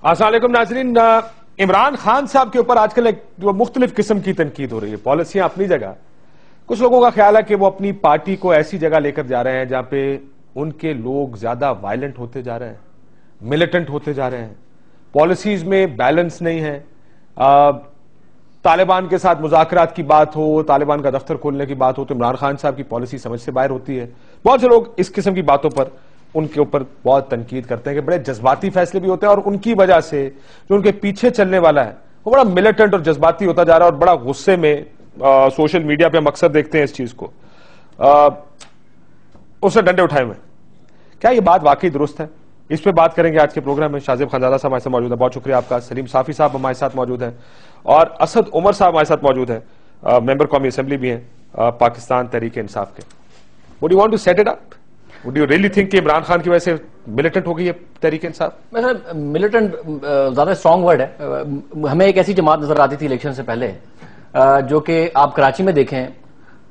السلام علیکم ناظرین. عمران خان صاحب کے اوپر آج کل ایک مختلف قسم کی تنقید ہو رہی ہے. پالیسیاں اپنی جگہ, کچھ لوگوں کا خیال ہے کہ وہ اپنی پارٹی کو ایسی جگہ لے کر جا رہے ہیں جہاں پہ ان کے لوگ زیادہ وائلنٹ ہوتے جا رہے ہیں, ملیٹنٹ ہوتے جا رہے ہیں, پالیسیز میں بیلنس نہیں ہے. طالبان کے ساتھ مذاکرات کی بات ہو, طالبان کا دفتر کھولنے کی بات ہو تو عمران خان صاحب کی پالیسی سمجھ سے باہر ہوتی ہے. بہت سے لوگ اس قسم کی باتوں پر ان کے اوپر بہت تنقید کرتے ہیں کہ بڑے جذباتی فیصلے بھی ہوتے ہیں, اور ان کی وجہ سے جو ان کے پیچھے چلنے والا ہے وہ بڑا ملیٹنٹ اور جذباتی ہوتا جا رہا ہے, اور بڑا غصے میں سوشل میڈیا پہ ہم اکثر دیکھتے ہیں اس چیز کو, اس سے ڈنڈے اٹھائے ہوئے. کیا یہ بات واقعی درست ہے؟ اس پہ بات کریں گے آج کے پروگرام میں. شاہ زیب خانزادہ صاحب ہمارے ساتھ موجود ہیں, بہت شکریہ آپ کا. سلیم صافی صاحب ہمارے ساتھ موجود ہیں, اور اسد عمر صاحب ہمارے ساتھ موجود ہیں, ممبر قومی اسمبلی بھی ہیں پاکستان تحریک انصاف کے. Would you want to set it up? Would you really think کہ عمران خان کی وجہ سے ملیٹنٹ ہو گئی ہے تحریک انصاف؟ ملیٹنٹ زیادہ اسٹرانگ ورڈ ہے. ہمیں ایک ایسی جماعت نظر آتی تھی الیکشن سے پہلے, جو کہ آپ کراچی میں دیکھیں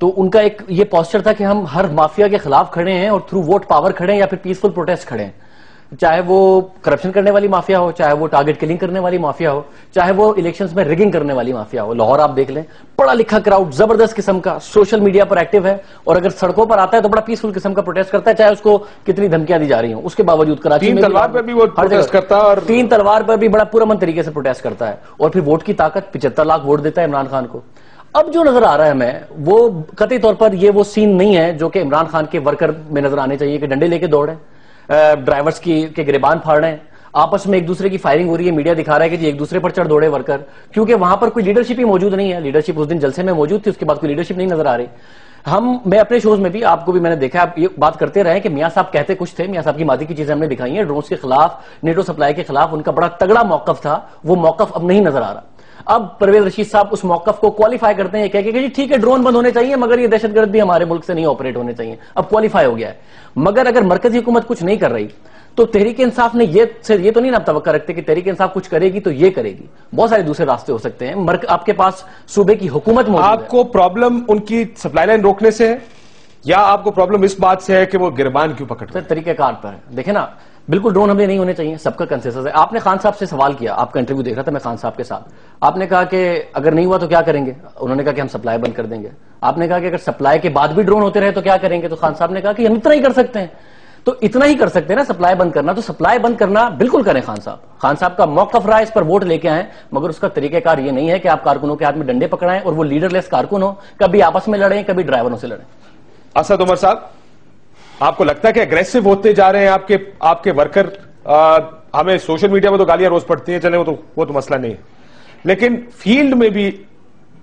تو ان کا ایک یہ پوسچر تھا کہ ہم ہر مافیا کے خلاف کھڑے ہیں اور تھرو ووٹ پاور کھڑے ہیں یا پھر پیسفل پروٹیسٹ کھڑے ہیں, چاہے وہ کرپشن کرنے والی مافیا ہو, چاہے وہ ٹارگٹ کلنگ کرنے والی مافیا ہو, چاہے وہ الیکشنز میں ریگنگ کرنے والی مافیا ہو. لاہور آپ دیکھ لیں, پڑھا لکھا کراؤڈ زبردست قسم کا سوشل میڈیا پر ایکٹیو ہے, اور اگر سڑکوں پر آتا ہے تو بڑا پیسفل قسم کا پروٹیسٹ کرتا ہے, چاہے اس کو کتنی دھمکیاں دی جا رہی ہوں. اس کے باوجود کراچی میں تین تلوار پر بھی وہ پروٹیسٹ کرتا ہے, اور تین تلوار پر بھی بڑا پرامن طریقے سے پروٹیسٹ کرتا ہے, اور پھر ووٹ کی طاقت 75 لاکھ ووٹ دیتا ہے عمران خان کو. اب جو نظر آ رہا ہے ہمیں, وہ قطعی طور پر یہ وہ سین نہیں ہے جو کہ عمران خان کے ورکر میں نظر آنے چاہیے, کہ ڈنڈے لے کے دوڑے, ڈرائیورز کے گریبان پھاڑ رہے ہیں, آپس میں ایک دوسرے کی فائرنگ ہو رہی ہے, میڈیا دکھا رہا ہے کہ جی ایک دوسرے پر چڑھ دوڑے ورکر, کیونکہ وہاں پر کوئی لیڈرشپ ہی موجود نہیں ہے. لیڈرشپ اس دن جلسے میں موجود تھی, اس کے بعد کوئی لیڈرشپ نہیں نظر آ رہی. میں اپنے شوز میں بھی, آپ کو بھی میں نے دیکھا, آپ یہ بات کرتے رہے کہ میاں صاحب کہتے کچھ تھے, میاں صاحب کی مادی کی چیزیں ہم نے دکھائی ہیں, ڈرونز کے خلاف, نیٹو سپلائی کے خلاف ان کا بڑا تگڑا موقف تھا, وہ موقف اب نہیں نظر آ رہا. اب پرویز رشید صاحب اس موقف کو کوالیفائی کرتے ہیں, کہہ کہ جی ٹھیک ہے ڈرون بند ہونے چاہیے, مگر یہ دہشت گرد بھی ہمارے ملک سے نہیں آپریٹ ہونے چاہیے. اب کوالیفائی ہو گیا ہے. مگر اگر مرکزی حکومت کچھ نہیں کر رہی تو تحریک انصاف نے یہ تو نہیں نا توقع رکھتے کہ تحریک انصاف کچھ کرے گی تو یہ کرے گی. بہت سارے دوسرے راستے ہو سکتے ہیں. آپ کے پاس صوبے کی حکومت موجود ہے. آپ کو پرابلم ان کی سپلائی لائن روکنے سے ہے, یا آپ کو پرابلم اس بات سے ہے کہ وہ گربان کیوں پکڑتے ہیں؟ طریقہ کار پر ہے. دیکھیں نا, بالکل ڈرون حملے نہیں ہونے چاہیے, سب کا کنسنسس ہے. آپ نے خان صاحب سے سوال کیا, آپ کا انٹرویو دیکھ رہا تھا میں خان صاحب کے ساتھ, آپ نے کہا کہ اگر نہیں ہوا تو کیا کریں گے؟ انہوں نے کہا کہ ہم سپلائی بند کر دیں گے. آپ نے کہا کہ اگر سپلائی کے بعد بھی ڈرون ہوتے رہے تو کیا کریں گے؟ تو خان صاحب نے کہا کہ ہم اتنا ہی کر سکتے ہیں. تو اتنا ہی کر سکتے ہیں نا سپلائی بند کرنا, تو سپلائی بند کرنا بالکل کریں خان صاحب. خان صاحب کا موقف رہا, اس پر ووٹ لے کے آئیں, مگر اس کا طریقہ کار یہ نہیں ہے کہ آپ کارکنوں کے ہاتھ میں ڈنڈے پکڑائیں اور وہ لیڈر لیس کارکن ہو, کبھی آپس میں لڑیں, کبھی ڈرائیوروں سے لڑیں. اسد عمر صاحب, آپ کو لگتا ہے کہ اگریسو ہوتے جا رہے ہیں آپ کے ورکر؟ ہمیں سوشل میڈیا میں تو گالیاں روز پڑتی ہیں, چلیں وہ تو مسئلہ نہیں ہے, لیکن فیلڈ میں بھی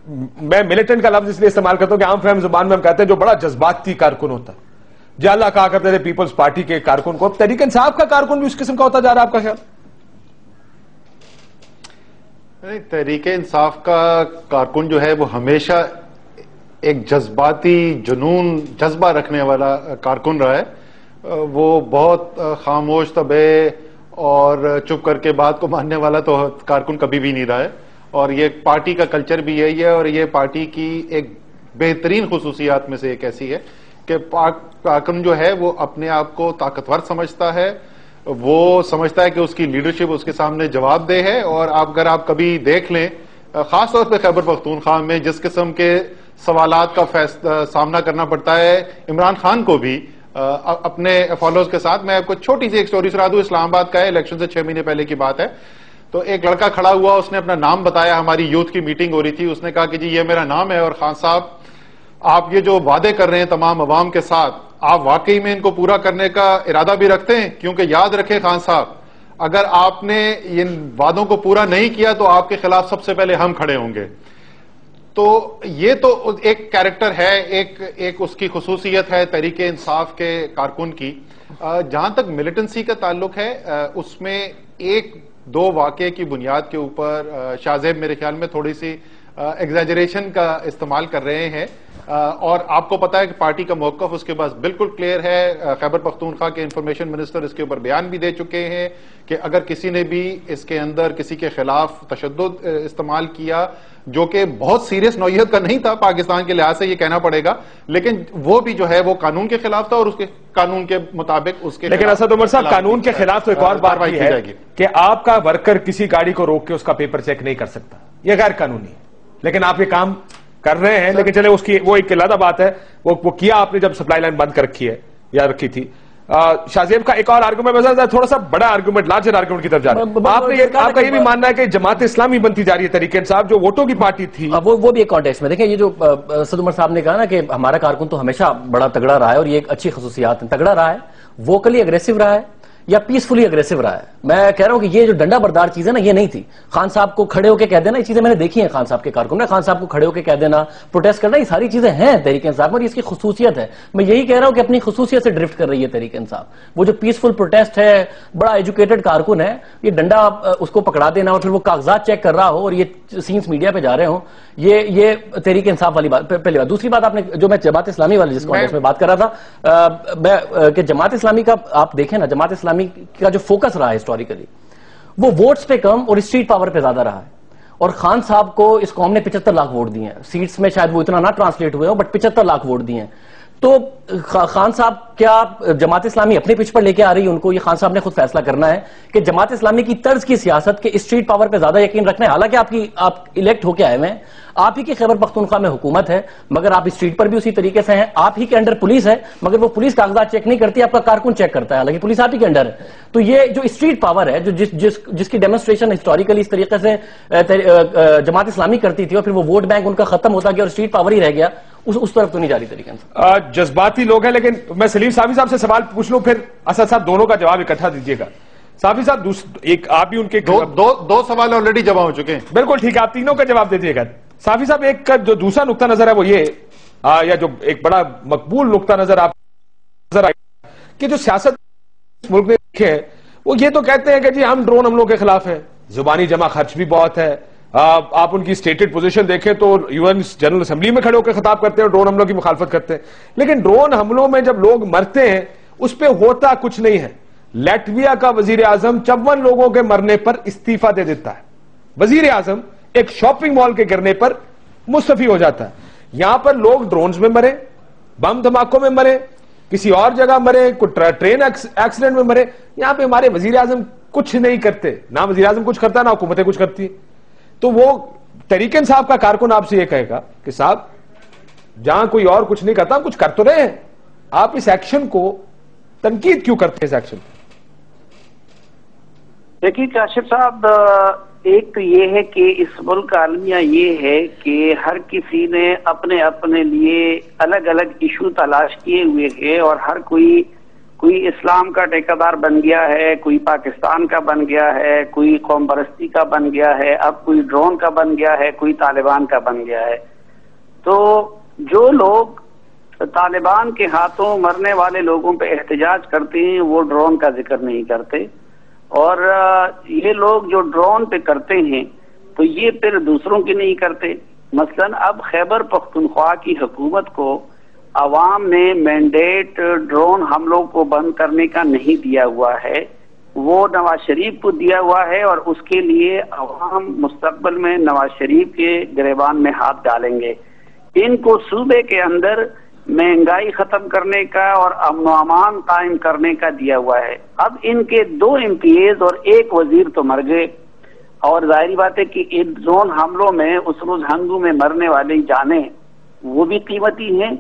میں ملیٹنٹ کا لفظ اس لیے استعمال کرتا ہوں کہ عام فہم زبان میں ہم کہتے ہیں جو بڑا جذباتی کارکن ہوتا ہے, جالا کہا کرتے تھے پیپلز پارٹی کے کارکن کو, تحریک انصاف کا کارکن بھی اس قسم کا ہوتا جا رہا ہے, آپ کا خیال؟ تحریک انصاف کا کارکن جو ہے وہ ہمیشہ ایک جذباتی جذبہ رکھنے والا کارکن رہا ہے. وہ بہت خاموش طبع اور چپ کر کے بات کو ماننے والا تو کارکن کبھی بھی نہیں رہا ہے, اور یہ پارٹی کا کلچر بھی یہی ہے, اور یہ پارٹی کی ایک بہترین خصوصیات میں سے ایک ایسی ہے کہ کارکن جو ہے وہ اپنے آپ کو طاقتور سمجھتا ہے, وہ سمجھتا ہے کہ اس کی لیڈرشپ اس کے سامنے جواب دہ ہے. اور اگر آپ کبھی دیکھ لیں, خاص طور پہ خیبر پختونخوا میں جس قسم کے سوالات کا سامنا کرنا پڑتا ہے عمران خان کو بھی اپنے فالوز کے ساتھ. میں آپ کو چھوٹی سی ایک سٹوری سنا دوں, اسلام آباد کا ہے, الیکشن سے 6 مہینے پہلے کی بات ہے. تو ایک لڑکا کھڑا ہوا, اس نے اپنا نام بتایا, ہماری یوتھ کی میٹنگ ہو رہی تھی, اس نے کہا کہ جی یہ میرا نام ہے, اور خان صاحب آپ یہ جو وعدے کر رہے ہیں تمام عوام کے ساتھ, آپ واقعی میں ان کو پورا کرنے کا ارادہ بھی رکھتے ہیں؟ کیونکہ یاد رکھیں خان صاحب, اگر آپ نے ان وعدوں کو پورا نہیں کیا تو آپ کے خلاف سب سے پہلے ہم کھڑے ہوں گے. تو یہ تو ایک کیریکٹر ہے, ایک اس کی خصوصیت ہے تحریک انصاف کے کارکن کی. جہاں تک ملیٹنسی کا تعلق ہے, اس میں ایک دو واقعے کی بنیاد کے اوپر شاہ زیب میرے خیال میں تھوڑی سی ایگزیجریشن کا استعمال کر رہے ہیں، اور آپ کو پتا ہے کہ پارٹی کا موقف اس کے پاس بالکل کلیئر ہے۔ خیبر پختونخوا کے انفارمیشن منسٹر اس کے اوپر بیان بھی دے چکے ہیں کہ اگر کسی نے بھی اس کے اندر کسی کے خلاف تشدد استعمال کیا، جو کہ بہت سیریس نوعیت کا نہیں تھا پاکستان کے لحاظ سے، یہ کہنا پڑے گا، لیکن وہ بھی جو ہے وہ قانون کے خلاف تھا اور اس کے قانون کے مطابق اس کے، لیکن اسد عمر صاحب قانون کے خلاف تو ایک اور بات بھی ہے کہ آپ کا ورکر کسی گاڑی کو روک کے اس کا پیپر چیک نہیں کر سکتا، یہ غیر قانونی ہے، لیکن آپ یہ کام کر رہے ہیں۔ لیکن چلے اس کی وہ ایک علیحدہ بات ہے، وہ کیا آپ نے جب سپلائی لائن بند کر رکھی ہے یا رکھی تھی۔ شاہ زیب کا ایک اور آرگومنٹ، تھوڑا سا بڑا آرگومنٹ، لارجر آرگومنٹ کی طرف جا رہے ہیں، آپ کا یہ بھی ماننا ہے کہ جماعت اسلامی بنتی جا رہی ہے طریقے انصاف جو ووٹوں کی پارٹی تھی، وہ بھی ایک کانٹیکسٹ میں دیکھیں، یہ جو اسد عمر صاحب نے کہا نا کہ ہمارا کارکن تو ہمیشہ بڑا تگڑا رہا ہے اور یہ ایک اچھی خصوصیات ہے، تگڑا رہا ہے، ووکلی اگریسو رہا ہے یا پیسفلی اگریسو رہا ہے۔ میں کہہ رہا ہوں کہ یہ جو ڈنڈا بردار چیز ہے نا، یہ نہیں تھی۔ خان صاحب کو کھڑے ہو کے کہہ دینا، یہ چیزیں میں نے دیکھی ہیں خان صاحب کے کارکن میں، خان صاحب کو کھڑے ہو کے کہہ دینا، پروٹیسٹ کرنا، یہ ساری چیزیں ہیں تحریک انصاف میں اور اس کی خصوصیت ہے۔ میں یہی کہہ رہا ہوں کہ اپنی خصوصیت سے ڈرفٹ کر رہی ہے تحریک انصاف۔ وہ جو پیسفل پروٹیسٹ ہے، بڑا ایجوکیٹڈ کارکن ہے، یہ ڈنڈا اس کو پکڑا دینا اور پھر وہ کاغذات چیک کر رہا ہو اور یہ سینس میڈیا پہ جا رہے ہوں، یہ تحریک انصاف والی بات پہلی بات۔ دوسری بات آپ نے جو میں جماعت اسلامی والی جس کانٹیکسٹ میں بات کر رہا تھا کہ جماعت اسلامی کا آپ دیکھیں نا، جماعت اسلامی کا جو فوکس رہا ہے ہسٹوریکلی وہ ووٹس پہ کم اور اسٹریٹ پاور پہ زیادہ رہا ہے، اور خان صاحب کو اس قوم نے 75 لاکھ ووٹ دیے ہیں، سیٹس میں شاید وہ اتنا نہ ٹرانسلیٹ ہوئے ہو بٹ 75 لاکھ ووٹ دیے ہیں۔ تو خان صاحب کیا جماعت اسلامی اپنے پیچ پر لے کے آ رہی ہے ان کو؟ یہ خان صاحب نے خود فیصلہ کرنا ہے کہ جماعت اسلامی کی طرز کی سیاست کے اسٹریٹ پاور پہ زیادہ یقین رکھنا ہے، حالانکہ آپ الیکٹ ہو کے آئے ہوئے ہیں، آپ ہی کی خیبر پختونخوا میں حکومت ہے مگر آپ اسٹریٹ پر بھی اسی طریقے سے ہیں، آپ ہی کے انڈر پولیس ہے مگر وہ پولیس کاغذات چیک نہیں کرتی، آپ کا کارکن چیک کرتا ہے، حالانکہ پولیس آپ ہی کے انڈر ہے۔ تو یہ جو اسٹریٹ پاور ہے، جو جس کی ڈیمونسٹریشن ہسٹوریکلی اس طریقے سے جماعت اسلامی کرتی تھی اور پھر وہ ووٹ بینک ان کا ختم ہوتا گیا اور اسٹریٹ پاور ہی رہ گیا، اس طرف تو نہیں جا رہی طریقے سے۔ جذباتی لوگ ہیں، لیکن میں سلیم صافی صاحب سے سوال پوچھ لوں، پھر اسد صاحب دونوں کا جواب اکٹھا دیجیے گا۔ صافی صاحب ایک آپ بھی ان کے دو سوال آلریڈی جمع ہو چکے ہیں، بالکل ٹھیک ہے، آپ تینوں کا جواب دیجیے گا۔ صافی صاحب ایک جو دوسرا نقطہ نظر ہے وہ یہ، یا جو ایک بڑا مقبول نقطہ نظر آپ نظر آئی کہ جو سیاست ملک نے دیکھے ہیں وہ یہ تو کہتے ہیں کہ جی ہم ڈرون حملوں کے خلاف ہیں، زبانی جمع خرچ بھی بہت ہے، آپ ان کی اسٹیٹڈ پوزیشن دیکھیں تو UN جنرل اسمبلی میں کھڑے ہو کے خطاب کرتے ہیں، ڈرون حملوں کی مخالفت کرتے ہیں، لیکن ڈرون حملوں میں جب لوگ مرتے ہیں اس پہ ہوتا کچھ نہیں ہے۔ لیٹویا کا وزیر اعظم 54 لوگوں کے مرنے پر استعفیٰ دے دیتا ہے، وزیر اعظم ایک شاپنگ مال کے گرنے پر مستعفی ہو جاتا ہے۔ یہاں پر لوگ ڈرونز میں مرے، بم دھماکوں میں مرے، کسی اور جگہ مرے، ٹرین ایکسیڈنٹ میں مرے، یہاں پہ ہمارے وزیر اعظم کچھ نہیں کرتے، نہ وزیر اعظم کچھ کرتا نہ حکومتیں کچھ کرتی۔ تو وہ تحریک انصاف کا کارکن آپ سے یہ کہے گا کہ صاحب جہاں کوئی اور کچھ نہیں کرتا ہم کچھ کر تو رہے ہیں، آپ اس ایکشن کو تنقید کیوں کرتے ہیں؟ اس ایکشن دیکھیے کاشف صاحب، ایک تو یہ ہے کہ اس ملک کا المیہ یہ ہے کہ ہر کسی نے اپنے اپنے لیے الگ الگ ایشو تلاش کیے ہوئے ہیں، اور ہر کوئی اسلام کا ٹھیکیدار بن گیا ہے، کوئی پاکستان کا بن گیا ہے، کوئی قوم پرستی کا بن گیا ہے، اب کوئی ڈرون کا بن گیا ہے، کوئی طالبان کا بن گیا ہے۔ تو جو لوگ طالبان کے ہاتھوں مرنے والے لوگوں پہ احتجاج کرتے ہیں وہ ڈرون کا ذکر نہیں کرتے، اور یہ لوگ جو ڈرون پہ کرتے ہیں تو یہ پھر دوسروں کی نہیں کرتے۔ مثلا اب خیبر پختونخوا کی حکومت کو عوام نے مینڈیٹ ڈرون حملوں کو بند کرنے کا نہیں دیا ہوا ہے، وہ نواز شریف کو دیا ہوا ہے، اور اس کے لیے عوام مستقبل میں نواز شریف کے گریبان میں ہاتھ ڈالیں گے۔ ان کو صوبے کے اندر مہنگائی ختم کرنے کا اور امن و امان قائم کرنے کا دیا ہوا ہے۔ اب ان کے 2 MPAs اور 1 وزیر تو مر گئے، اور ظاہری بات ہے کہ ان ڈرون حملوں میں اس روز ہنگو میں مرنے والی جانیں وہ بھی قیمتی ہیں،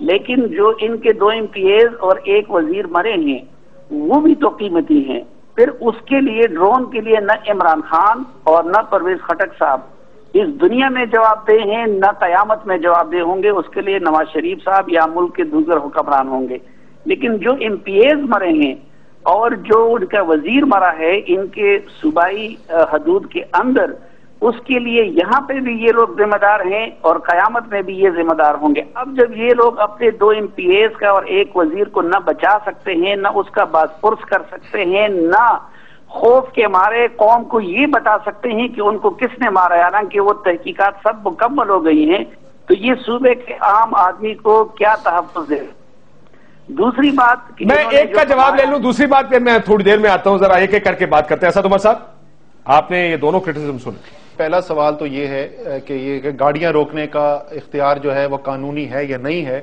لیکن جو ان کے 2 MPAs اور 1 وزیر مرے ہیں وہ بھی تو قیمتی ہیں۔ پھر اس کے لیے ڈرون کے لیے نہ عمران خان اور نہ پرویز خٹک صاحب اس دنیا میں جواب دہ ہیں، نہ قیامت میں جواب دہ ہوں گے، اس کے لیے نواز شریف صاحب یا ملک کے دوسرے حکمران ہوں گے۔ لیکن جو MPAs مرے ہیں اور جو ان کا وزیر مرا ہے ان کے صوبائی حدود کے اندر، اس کے لیے یہاں پہ بھی یہ لوگ ذمہ دار ہیں اور قیامت میں بھی یہ ذمہ دار ہوں گے۔ اب جب یہ لوگ اپنے 2 MPAs کا اور 1 وزیر کو نہ بچا سکتے ہیں، نہ اس کا باز پرس کر سکتے ہیں، نہ خوف کے مارے قوم کو یہ بتا سکتے ہیں کہ ان کو کس نے مارا ہے، حالانکہ وہ تحقیقات سب مکمل ہو گئی ہیں، تو یہ صوبے کے عام آدمی کو کیا تحفظ دے؟ دوسری بات میں ایک کا جواب لے لوں، دوسری بات پھر میں تھوڑی دیر میں آتا ہوں، ذرا ایک ایک کر کے بات کرتے ہیں۔ اسد عمر صاحب، آپ نے یہ دونوں کرٹیسزم سنے۔ پہلا سوال تو یہ ہے کہ یہ گاڑیاں روکنے کا اختیار جو ہے وہ قانونی ہے یا نہیں ہے۔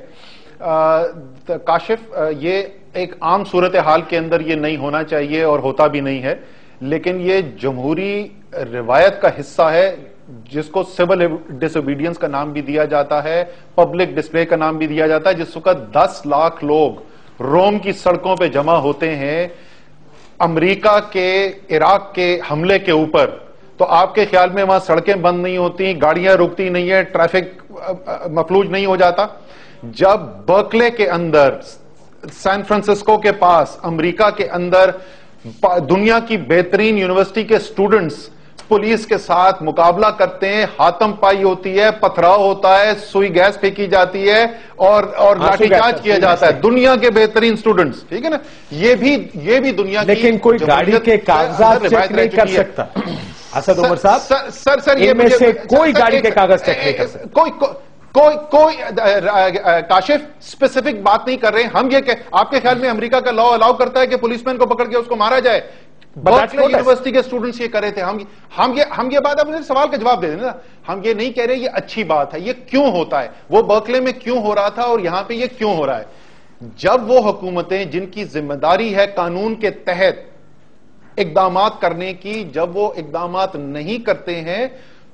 کاشف، یہ ایک عام صورتحال کے اندر یہ نہیں ہونا چاہیے اور ہوتا بھی نہیں ہے، لیکن یہ جمہوری روایت کا حصہ ہے جس کو سول ڈس اوبیڈینس کا نام بھی دیا جاتا ہے، پبلک ڈسپلے کا نام بھی دیا جاتا ہے۔ جس وقت 10 لاکھ لوگ روم کی سڑکوں پہ جمع ہوتے ہیں امریکہ کے عراق کے حملے کے اوپر، تو آپ کے خیال میں وہاں سڑکیں بند نہیں ہوتی، گاڑیاں رکتی نہیں ہیں، ٹریفک مفلوج نہیں ہو جاتا؟ جب برکلے کے اندر، سان فرانسسکو کے پاس، امریکہ کے اندر دنیا کی بہترین یونیورسٹی کے سٹوڈنٹس پولیس کے ساتھ مقابلہ کرتے ہیں، ہاتم پائی ہوتی ہے، پتھراؤ ہوتا ہے، سوئی گیس پھینکی جاتی ہے اور لاٹھی چارج کیا جاتا ہے، دنیا کے بہترین سٹوڈنٹس، ٹھیک ہے نا؟ یہ بھی دنیا کی، لیکن کوئی گاڑی کے کاغذات چیک نہیں کر سکتا۔ اسد عمر صاحب، سر یہ ان میں سے کوئی گاڑی کے کاغذ چیک نہیں کر سکتا۔ کوئی کاشف اسپیسیفک بات نہیں کر رہے ہم، یہ کہ آپ کے خیال میں امریکہ کا لا الاؤ کرتا ہے کہ پولیس مین کو پکڑ کے اس کو مارا جائے؟ برکلے یونیورسٹی کے اسٹوڈنٹس یہ کر رہے تھے۔ ہم یہ بات، آپ مجھے سوال کا جواب دے دیں نا، ہم یہ نہیں کہہ رہے یہ اچھی بات ہے، یہ کیوں ہوتا ہے، وہ برکلے میں کیوں ہو رہا تھا اور یہاں پہ یہ کیوں ہو رہا ہے؟ جب وہ حکومتیں جن کی ذمہ داری ہے قانون کے تحت اقدامات کرنے کی، جب وہ اقدامات نہیں کرتے ہیں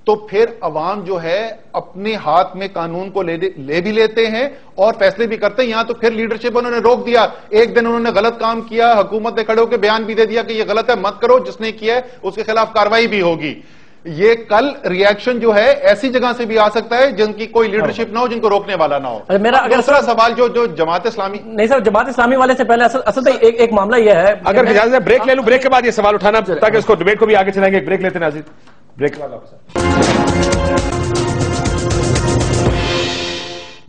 تو پھر عوام جو ہے اپنے ہاتھ میں قانون کو لے بھی لیتے ہیں اور فیصلے بھی کرتے ہیں۔ یہاں تو پھر لیڈرشپ انہوں نے روک دیا، ایک دن انہوں نے غلط کام کیا، حکومت نے کھڑے ہو کے بیان بھی دے دیا کہ یہ غلط ہے، مت کرو، جس نے کیا ہے اس کے خلاف کارروائی بھی ہوگی۔ یہ کل ریاکشن جو ہے ایسی جگہ سے بھی آ سکتا ہے جن کی کوئی لیڈرشپ نہ ہو، جن کو روکنے والا نہ ہو۔ میرا دوسرا سوال جو جماعت اسلامی، نہیں سر، جماعت اسلامی والے سے پہلے اصل ایک معاملہ یہ ہے، اگر اجازت ہے بریک لے لوں، بریک کے بعد یہ سوال اٹھانا تاکہ اس کو ڈیبیٹ کو بھی آگے چلائیں گے۔ ایک بریک لیتے ہیں ناظرین، بریک کے بعد واپس۔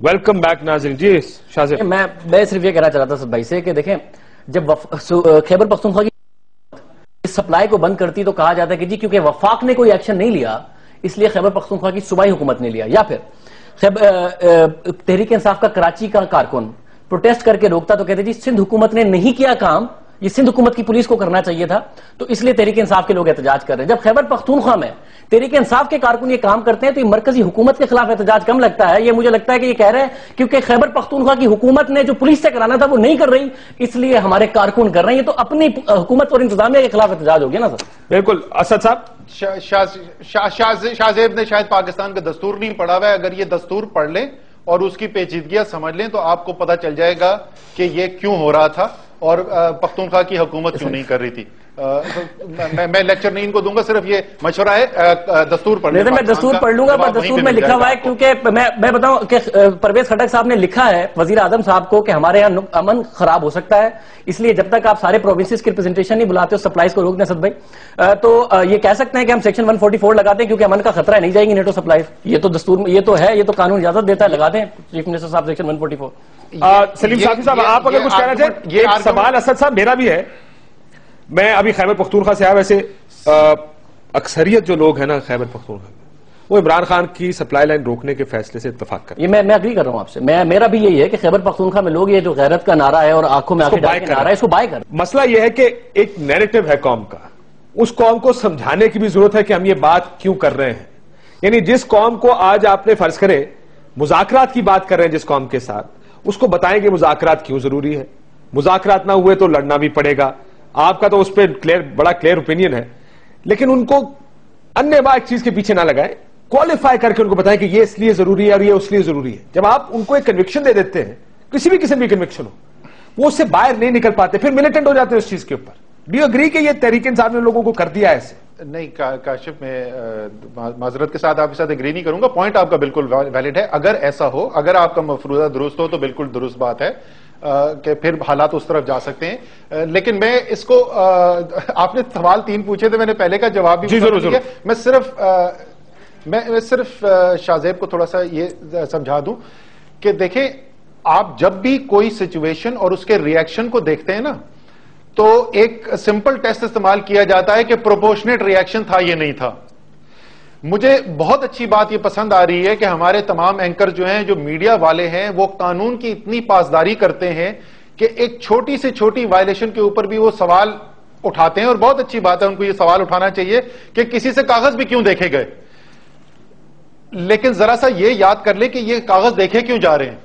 ویلکم بیک ناظرین۔ جی شاہ زیب، میں صرف یہ کہنا چاہ رہا تھا بھائی سے کہ دیکھیں، جب خیبر پختونخوا کی سپلائی کو بند کرتی تو کہا جاتا ہے کہ جی کیونکہ وفاق نے کوئی ایکشن نہیں لیا اس لیے خیبر پختونخوا کی صوبائی حکومت نے لیا، یا پھر تحریک انصاف کا کراچی کا کارکن پروٹیسٹ کر کے روکتا تو کہتے جی سندھ حکومت نے نہیں کیا کام، یہ سندھ حکومت کی پولیس کو کرنا چاہیے تھا، تو اس لیے تحریک انصاف کے لوگ احتجاج کر رہے ہیں۔ جب خیبر پختونخوا میں تحریک انصاف کے کارکن یہ کام کرتے ہیں تو یہ مرکزی حکومت کے خلاف احتجاج کم لگتا ہے۔ یہ مجھے لگتا ہے کہ یہ کہہ رہے ہیں کیونکہ خیبر پختونخوا کی حکومت نے جو پولیس سے کرانا تھا وہ نہیں کر رہی، اس لیے ہمارے کارکن کر رہے ہیں، یہ تو اپنی حکومت اور انتظامیہ کے خلاف احتجاج ہو گیا نا سر۔ بالکل۔ اسد صاحب، شاہ زیب نے شاید پاکستان کا دستور نہیں پڑھا ہوا ہے، اگر یہ دستور پڑھ لیں اور اس کی پیچیدگیاں سمجھ لیں تو آپ کو پتہ چل جائے گا کہ یہ کیوں ہو رہا تھا اور پختونخوا کی حکومت کیوں نہیں کر رہی تھی۔ میں لیکچر نہیں ان کو دوں گا، صرف یہ مشورہ ہے، دستور پڑھ لیں۔ میں دستور پڑھ لوں گا، پر دستور میں لکھا ہوا ہے، کیونکہ میں بتاؤں کہ پرویز خٹک صاحب نے لکھا ہے وزیر اعظم صاحب کو کہ ہمارے یہاں امن خراب ہو سکتا ہے، اس لیے جب تک آپ سارے پروونسز کی ریپرزنٹیشن نہیں بلاتے ہو سپلائیز کو روک دیں۔ اسد بھائی، تو یہ کہہ سکتے ہیں کہ ہم سیکشن 144 لگاتے ہیں کیونکہ امن کا خطرہ ہے، نہیں جائیں گی نیٹو سپلائیز، یہ تو دستور میں، یہ تو ہے، یہ تو قانون اجازت دیتا ہے، لگا دیں چیف منسٹر صاحب سیکشن 144۔ سلیم صافی صاحب، آپ اگر کچھ کہنا چاہیں، یہ سوال اسد صاحب میرا بھی ہے۔ میں ابھی خیبر پختونخوا سے آیا، ویسے اکثریت جو لوگ ہیں نا خیبر پختونخوا میں، وہ عمران خان کی سپلائی لائن روکنے کے فیصلے سے اتفاق کرتے ہیں۔ یہ میں اگری کر رہا ہوں آپ سے، میرا بھی یہی ہے کہ خیبر پختونخوا میں لوگ یہ جو غیرت کا نعرہ ہے اور آنکھوں میں آنکھیں ڈال کے نعرہ ہے، اس کو بائے کر۔ مسئلہ یہ ہے کہ ایک نیریٹو ہے قوم کا، اس قوم کو سمجھانے کی بھی ضرورت ہے کہ ہم یہ بات کیوں کر رہے ہیں۔ یعنی جس قوم کو آج آپ نے فرض کرے مذاکرات کی بات کر رہے ہیں جس قوم کے ساتھ، اس کو بتائیں کہ مذاکرات کیوں ضروری ہے، مذاکرات نہ ہوئے تو لڑنا بھی پڑے گا۔ آپ کا تو اس پہ بڑا کلیئر اوپینین ہے، لیکن ان کو انیہ ایک چیز کے پیچھے نہ لگائیں، کوالیفائی کر کے ان کو بتائیں کہ یہ اس لیے ضروری ہے اور یہ اس لیے ضروری ہے۔ جب آپ ان کو ایک کنوکشن دے دیتے ہیں، کسی بھی قسم کی کنوکشن ہو، وہ اس سے باہر نہیں نکل پاتے، پھر ملیٹنٹ ہو جاتے ہیں اس چیز کے اوپر۔ ڈو یو اگری کہ یہ تحریک انصاف نے لوگوں کو کر دیا ہے ایسے؟ نہیں کاشف، میں معذرت کے ساتھ آپ کے ساتھ اگری نہیں کروں گا، پوائنٹ آپ کا بالکل ویلڈ ہے۔ اگر ایسا ہو، اگر آپ کا مفروضہ درست ہو تو بالکل درست بات ہے کہ پھر حالات اس طرف جا سکتے ہیں۔ لیکن میں اس کو، آپ نے سوال 3 پوچھے تھے، میں نے پہلے کا جواب بھی دیا۔ میں صرف شاہ زیب کو تھوڑا سا یہ سمجھا دوں کہ دیکھیں، آپ جب بھی کوئی سچویشن اور اس کے ریئیکشن کو دیکھتے ہیں نا، تو ایک سمپل ٹیسٹ استعمال کیا جاتا ہے کہ پروپورشنیٹ ریئیکشن تھا یہ نہیں تھا. مجھے بہت اچھی بات یہ پسند آ رہی ہے کہ ہمارے تمام اینکر جو ہیں, جو میڈیا والے ہیں, وہ قانون کی اتنی پاسداری کرتے ہیں کہ ایک چھوٹی سے چھوٹی وائلیشن کے اوپر بھی وہ سوال اٹھاتے ہیں, اور بہت اچھی بات ہے, ان کو یہ سوال اٹھانا چاہیے کہ کسی سے کاغذ بھی کیوں دیکھے گئے, لیکن ذرا سا یہ یاد کر لیں کہ یہ کاغذ دیکھے کیوں جا رہے ہیں,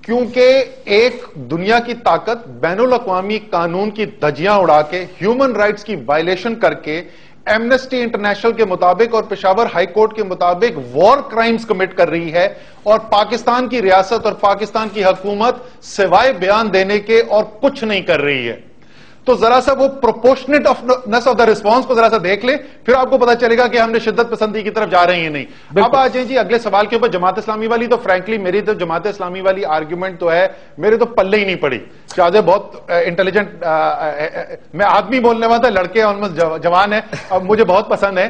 کیونکہ ایک دنیا کی طاقت بین الاقوامی قانون کی دھجیاں اڑا کے, ہیومن رائٹس کی وائلیشن کر کے, ایمنسٹی انٹرنیشنل کے مطابق اور پشاور ہائی کورٹ کے مطابق وار کرائمز کمٹ کر رہی ہے, اور پاکستان کی ریاست اور پاکستان کی حکومت سوائے بیان دینے کے اور کچھ نہیں کر رہی ہے. تو ذرا سا وہ پروپورشنیٹنس آف دا ریسپانس کو ذرا سا دیکھ لیں, پھر آپ کو پتا چلے گا کہ ہم نے شدت پسندی کی طرف جا رہے ہیں نہیں. اب آ جائیں جی اگلے سوال کے اوپر, جماعت اسلامی والی. تو فرینکلی میری تو جماعت اسلامی والی آرگیومنٹ تو ہے, میرے تو پلے ہی نہیں پڑی. شاہد بہت انٹیلیجنٹ, میں آدمی بولنے والا تھا, لڑکے آلموسٹ جوان ہیں, اب مجھے بہت پسند ہے.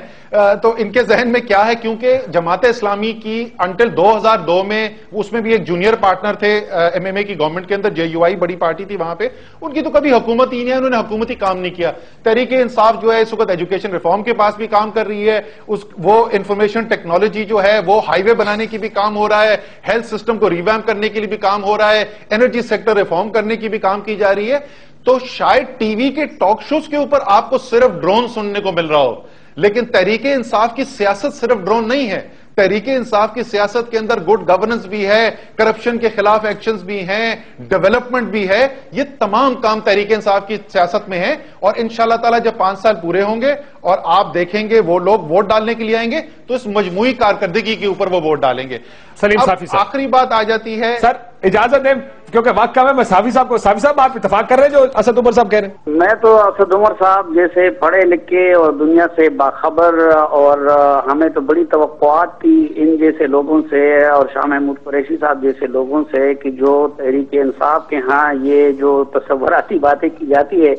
تو ان کے ذہن میں کیا ہے, کیونکہ جماعت اسلامی کی انٹل 2002 میں, اس میں بھی ایک جونیئر پارٹنر تھے ایم ایم اے کی گورنمنٹ کے اندر, جے یو آئی بڑی پارٹی تھی وہاں پہ, ان کی تو کبھی حکومت ہی نہیں ہے, انہوں نے حکومتی کام نہیں کیا. تحریک انصاف جو ہے اس وقت ایجوکیشن ریفارم کے پاس بھی کام کر رہی ہے, وہ انفارمیشن ٹیکنالوجی جو ہے وہ ہائی وے بنانے کی بھی کام ہو رہا ہے, ہیلتھ سسٹم کو ریویمپ کرنے کے لیے بھی کام ہو رہا ہے, انرجی سیکٹر ریفارم کرنے کی بھی کام کی جا رہی ہے. تو شاید ٹی وی کے ٹاک شوز کے اوپر آپ کو صرف ڈرون سننے کو مل رہا ہو, لیکن تحریک انصاف کی سیاست صرف ڈرون نہیں ہے. تحریک انصاف کی سیاست کے اندر گڈ گورننس بھی ہے, کرپشن کے خلاف ایکشنز بھی ہیں, ڈیولپمنٹ بھی ہے. یہ تمام کام تحریک انصاف کی سیاست میں ہیں, اور انشاءاللہ تعالی جب 5 سال پورے ہوں گے اور آپ دیکھیں گے وہ لوگ ووٹ ڈالنے کے لیے آئیں گے, تو اس مجموعی کارکردگی کے اوپر وہ ووٹ ڈالیں گے. سلیم صافی صاحب, آخری بات آ جاتی ہے سر اجازت دیں کیونکہ وقت کم ہے, میں صافی صاحب کو, صافی صاحب آپ اتفاق کر رہے ہیں جو اسد عمر صاحب کہہ رہے ہیں؟ میں تو اسد عمر صاحب جیسے پڑھے لکھے اور دنیا سے باخبر, اور ہمیں تو بڑی توقعات تھی ان جیسے لوگوں سے اور شاہ محمود قریشی صاحب جیسے لوگوں سے, کہ جو تحریک انصاف کے ہاں یہ جو تصوراتی باتیں کی جاتی ہے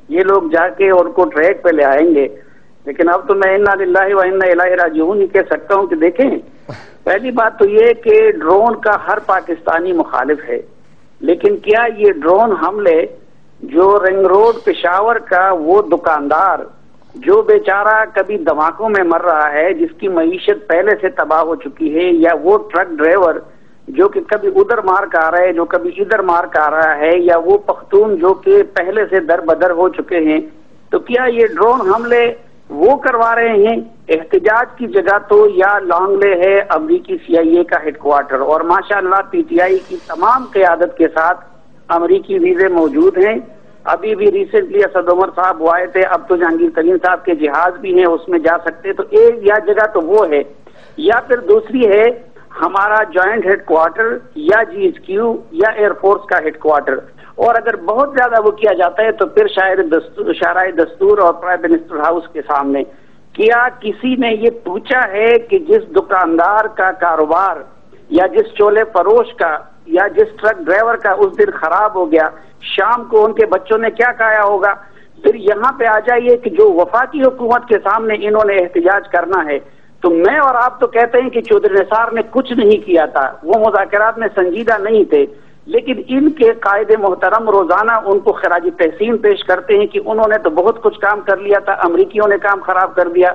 یہ لوگ جا کے اور کو ٹریک پہ لے آئیں گے. لیکن اب تو میں انا للہ و انا الیہ راجعون ہی کہہ سکتا ہوں کہ دیکھیں, پہلی بات تو یہ کہ ڈرون کا ہر پاکستانی مخالف ہے, لیکن کیا یہ ڈرون حملے جو رنگ روڈ پشاور کا وہ دکاندار جو بیچارہ کبھی دھماکوں میں مر رہا ہے, جس کی معیشت پہلے سے تباہ ہو چکی ہے, یا وہ ٹرک ڈرائیور جو کہ کبھی ادھر مار کا آ رہا ہے, جو کبھی ادھر مار کا آ رہا ہے, یا وہ پختون جو کہ پہلے سے در بدر ہو چکے ہیں, تو کیا یہ ڈرون حملے وہ کروا رہے ہیں؟ احتجاج کی جگہ تو یا لانگ لے ہے امریکی سی آئی اے کا ہیڈ کوارٹر, اور ماشاءاللہ پی ٹی آئی کی تمام قیادت کے ساتھ امریکی ویزے موجود ہیں. ابھی بھی ریسنٹلی اسد عمر صاحب وہ آئے تھے, اب تو جہانگیر ترین صاحب کے جہاز بھی ہیں, اس میں جا سکتے. تو ایک یا جگہ تو وہ ہے, یا پھر دوسری ہے ہمارا جوائنٹ ہیڈ کوارٹر یا جی ایچ کیو یا ایئر فورس کا ہیڈ کوارٹر. اور اگر بہت زیادہ وہ کیا جاتا ہے تو پھر شاہراہ دستور اور پرائم منسٹر ہاؤس کے سامنے. کیا کسی نے یہ پوچھا ہے کہ جس دکاندار کا کاروبار یا جس چولے فروش کا یا جس ٹرک ڈرائیور کا اس دن خراب ہو گیا, شام کو ان کے بچوں نے کیا کھایا ہوگا؟ پھر یہاں پہ آ جائیے کہ جو وفاقی حکومت کے سامنے انہوں نے احتجاج کرنا ہے, تو میں اور آپ تو کہتے ہیں کہ چودھری نثار نے کچھ نہیں کیا تھا, وہ مذاکرات میں سنجیدہ نہیں تھے, لیکن ان کے قائد محترم روزانہ ان کو خراج تحسین پیش کرتے ہیں کہ انہوں نے تو بہت کچھ کام کر لیا تھا, امریکیوں نے کام خراب کر دیا.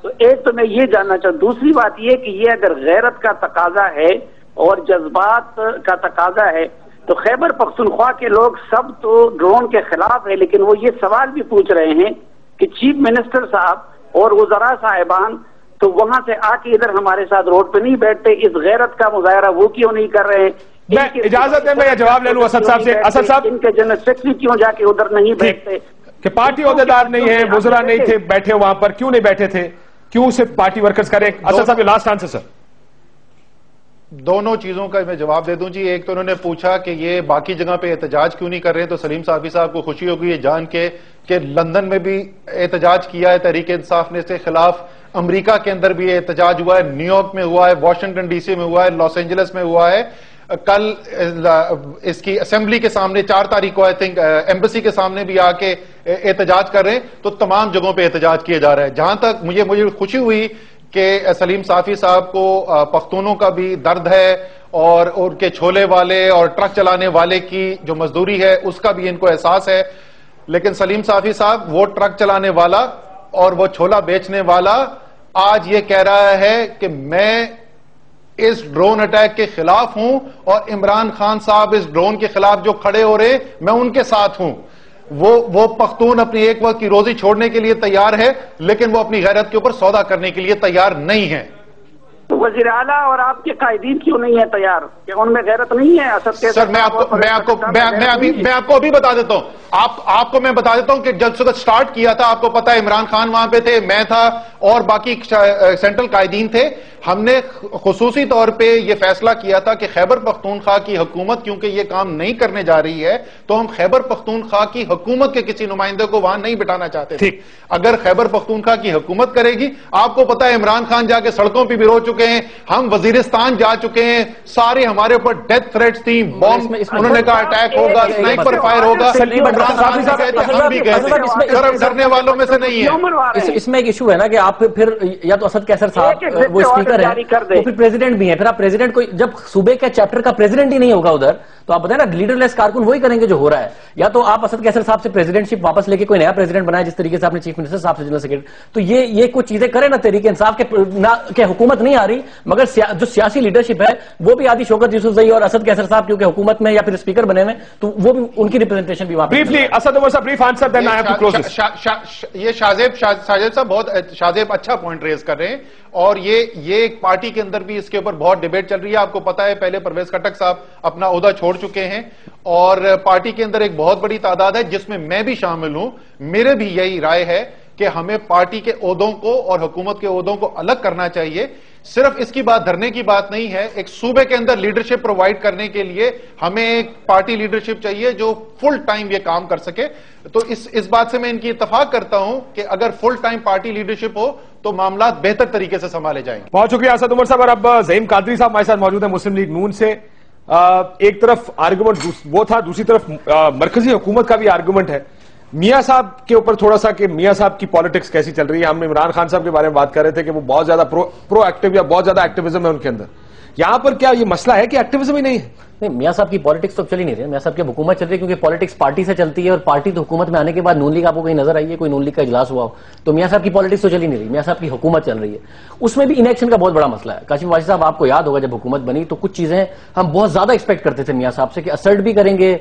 تو ایک تو میں یہ جاننا چاہوں, دوسری بات یہ کہ یہ اگر غیرت کا تقاضا ہے اور جذبات کا تقاضا ہے تو خیبر پختونخوا کے لوگ سب تو ڈرون کے خلاف ہے, لیکن وہ یہ سوال بھی پوچھ رہے ہیں کہ چیف منسٹر صاحب اور وزراء صاحبان تو وہاں سے آ کے ادھر ہمارے ساتھ روڈ پہ نہیں بیٹھتے, اس غیرت کا مظاہرہ وہ کیوں نہیں کر رہے ہیں؟ میں اجازت ہے میں یہ جواب لے لوں اسد صاحب سے. اسد صاحب, ان کے جنرل سیکرٹری کیوں جا کے ادھر نہیں بیٹھتے کہ پارٹی عہدیدار نہیں ہے, وزراء نہیں تھے بیٹھے وہاں پر, کیوں نہیں بیٹھے تھے, کیوں صرف پارٹی ورکرز کریں؟ اسد صاحب لاسٹ آنسر سر. دونوں چیزوں کا میں جواب دے دوں جی. ایک تو انہوں نے پوچھا کہ یہ باقی جگہ پہ احتجاج کیوں نہیں کر رہے ہیں, تو سلیم صافی صاحب کو خوشی ہوگی یہ جان کے کہ لندن میں بھی احتجاج کیا ہے تحریک انصاف نے اس کے خلاف, امریکہ کے اندر بھی احتجاج ہوا ہے, نیو یارک میں ہوا ہے, واشنگٹن ڈی سی میں ہوا ہے, لاس اینجلس میں ہوا ہے. کل اس کی اسمبلی کے سامنے 4 تاریخ کو آئی تھنک ایمبیسی کے سامنے بھی آ کے احتجاج کر رہے ہیں. تو تمام جگہوں پہ احتجاج کیے جا رہے ہیں. جہاں تک مجھے خوشی ہوئی کہ سلیم صافی صاحب کو پختونوں کا بھی درد ہے اور ان کے چھولے والے اور ٹرک چلانے والے کی جو مزدوری ہے اس کا بھی ان کو احساس ہے. لیکن سلیم صافی صاحب وہ ٹرک چلانے والا اور وہ چھولا بیچنے والا آج یہ کہہ رہا ہے کہ میں اس ڈرون اٹیک کے خلاف ہوں اور عمران خان صاحب اس ڈرون کے خلاف جو کھڑے ہو رہے میں ان کے ساتھ ہوں. وہ پختون اپنی ایک وقت کی روزی چھوڑنے کے لیے تیار ہے لیکن وہ اپنی غیرت کے اوپر سودا کرنے کے لیے تیار نہیں ہے. تو وزیر اعلیٰ اور آپ کے قائدین کیوں نہیں ہے تیار؟ کہ ان میں غیرت نہیں ہے؟ سر میں آپ کو ابھی بتا دیتا ہوں. آپ کو میں بتا دیتا ہوں کہ جب سٹارٹ کیا تھا آپ کو پتا ہے عمران خان وہاں پہ تھے, میں تھا اور باقی سینٹرل قائدین تھے. ہم نے خصوصی طور پہ یہ فیصلہ کیا تھا کہ خیبر پختونخوا کی حکومت کیونکہ یہ کام نہیں کرنے جا رہی ہے تو ہم خیبر پختونخوا کی حکومت کے کسی نمائندے کو وہاں نہیں بٹھانا چاہتے تھے. اگر خیبر پختونخوا کی حکومت کرے گی, آپ کو پتا ہے عمران خان جا کے سڑکوں پہ بھی رو چکے ہیں, ہم وزیرستان جا چکے ہیں, سارے ہمارے اوپر ڈیتھ تھریٹس تھی, بم انہوں نے کہا اٹیک ہوگا, سنائپر فائر ہوگا. عمران خان بھی گئے تھے, ہم بھی گئے تھے, سر ڈرنے والوں میں سے نہیں ہے. اس میں ایک ایشو ہے نا کہ آپ پھر یا تو اسد کیسر صاحب وہ اسپیکر ہیں تو پھر پریزیڈنٹ بھی ہیں, پھر آپ پریزیڈنٹ کو جب صوبے کے چیپٹر کا پریزیڈنٹ ہی نہیں ہوگا ادھر تو آپ بتائیں نا لیڈر لیس کارکن وہی کریں گے جو ہو رہا ہے. یا تو آپ اسد کیسر صاحب سے پریزیڈنٹ شپ واپس لے کے کوئی نیا پریزیڈنٹ بنائے جس طریقے سے آپ نے چیف منسٹر صاحب سے جنرل سیکرٹری, تو یہ کچھ چیزیں کریں نا تحریک انصاف کے حکومت نہیں آ رہی مگر جو سیاسی لیڈرشپ ہے وہ بھی آدھی شوکت یوسف زئی اور اسد کیسر صاحب کیونکہ حکومت میں یا پھر اسپیکر بنے ہوئے تو وہ بھی ان کی ریپرزنٹیشن بھی وہاں پہ. بریفلی اسد عمر صاحب brief answer then I have to close. یہ شاہزیب صاحب بہت شاہزیب اچھا پوائنٹ ریز کر رہے ہیں اور یہ ایک پارٹی کے اندر بھی اس کے اوپر بہت ڈیبیٹ چل رہی ہے. آپ کو پتا ہے پہلے پرویز خٹک صاحب اپنا عہدہ چھوڑ چکے ہیں اور پارٹی کے اندر ایک بہت بڑی تعداد ہے جس میں میں بھی شامل ہوں. میرے بھی یہی رائے ہے کہ ہمیں پارٹی کے عہدوں کو اور حکومت کے عہدوں کو الگ کرنا چاہیے. صرف اس کی بات دھرنے کی بات نہیں ہے, ایک صوبے کے اندر لیڈرشپ پرووائڈ کرنے کے لیے ہمیں ایک پارٹی لیڈرشپ چاہیے جو فل ٹائم یہ کام کر سکے. تو اس بات سے میں ان کی اتفاق کرتا ہوں کہ اگر فل ٹائم پارٹی لیڈرشپ ہو تو معاملات بہتر طریقے سے سنبھالے جائیں گے. بہت شکریہ اسد عمر صاحب. اور اب زعیم قادری صاحب ہمارے ساتھ موجود ہیں مسلم لیگ نون سے. ایک طرف آرگومنٹ وہ تھا, دوسری طرف مرکزی حکومت کا بھی آرگومنٹ ہے. میاں صاحب کے اوپر تھوڑا سا کہ میاں صاحب کی پالیٹکس کیسی چل رہی ہے. ہم عمران خان صاحب کے بارے میں بات کر رہے تھے کہ وہ بہت زیادہ پرو ایکٹیو یا بہت زیادہ ایکٹیویزم ہے ان کے اندر. یہاں پر کیا یہ مسئلہ ہے کہ ایکٹیویزم ہی نہیں ہے؟ نہیں, میاں صاحب کی پالیٹکس تو چل ہی نہیں رہی. میاں صاحب کی حکومت چل رہی ہے کیونکہ پالیٹکس پارٹی سے چلتی ہے اور پارٹی تو حکومت میں آنے کے بعد نون لیگ آپ کو کہیں نظر آئی ہے, کوئی نون لیگ کا اجلاس ہوا ہو تو میاں صاحب کی پالیٹکس تو چل ہی نہیں رہی. میاں صاحب کی حکومت چل رہی ہے, اس میں بھی انیکشن کا بہت بڑا مسئلہ ہے. کاشم واجد صاحب آپ کو یاد ہوگا جب حکومت بنی تو کچھ چیزیں ہم بہت زیادہ ایکسپیکٹ کرتے تھے میاں صاحب سے کہ اسرٹ بھی کریں گے,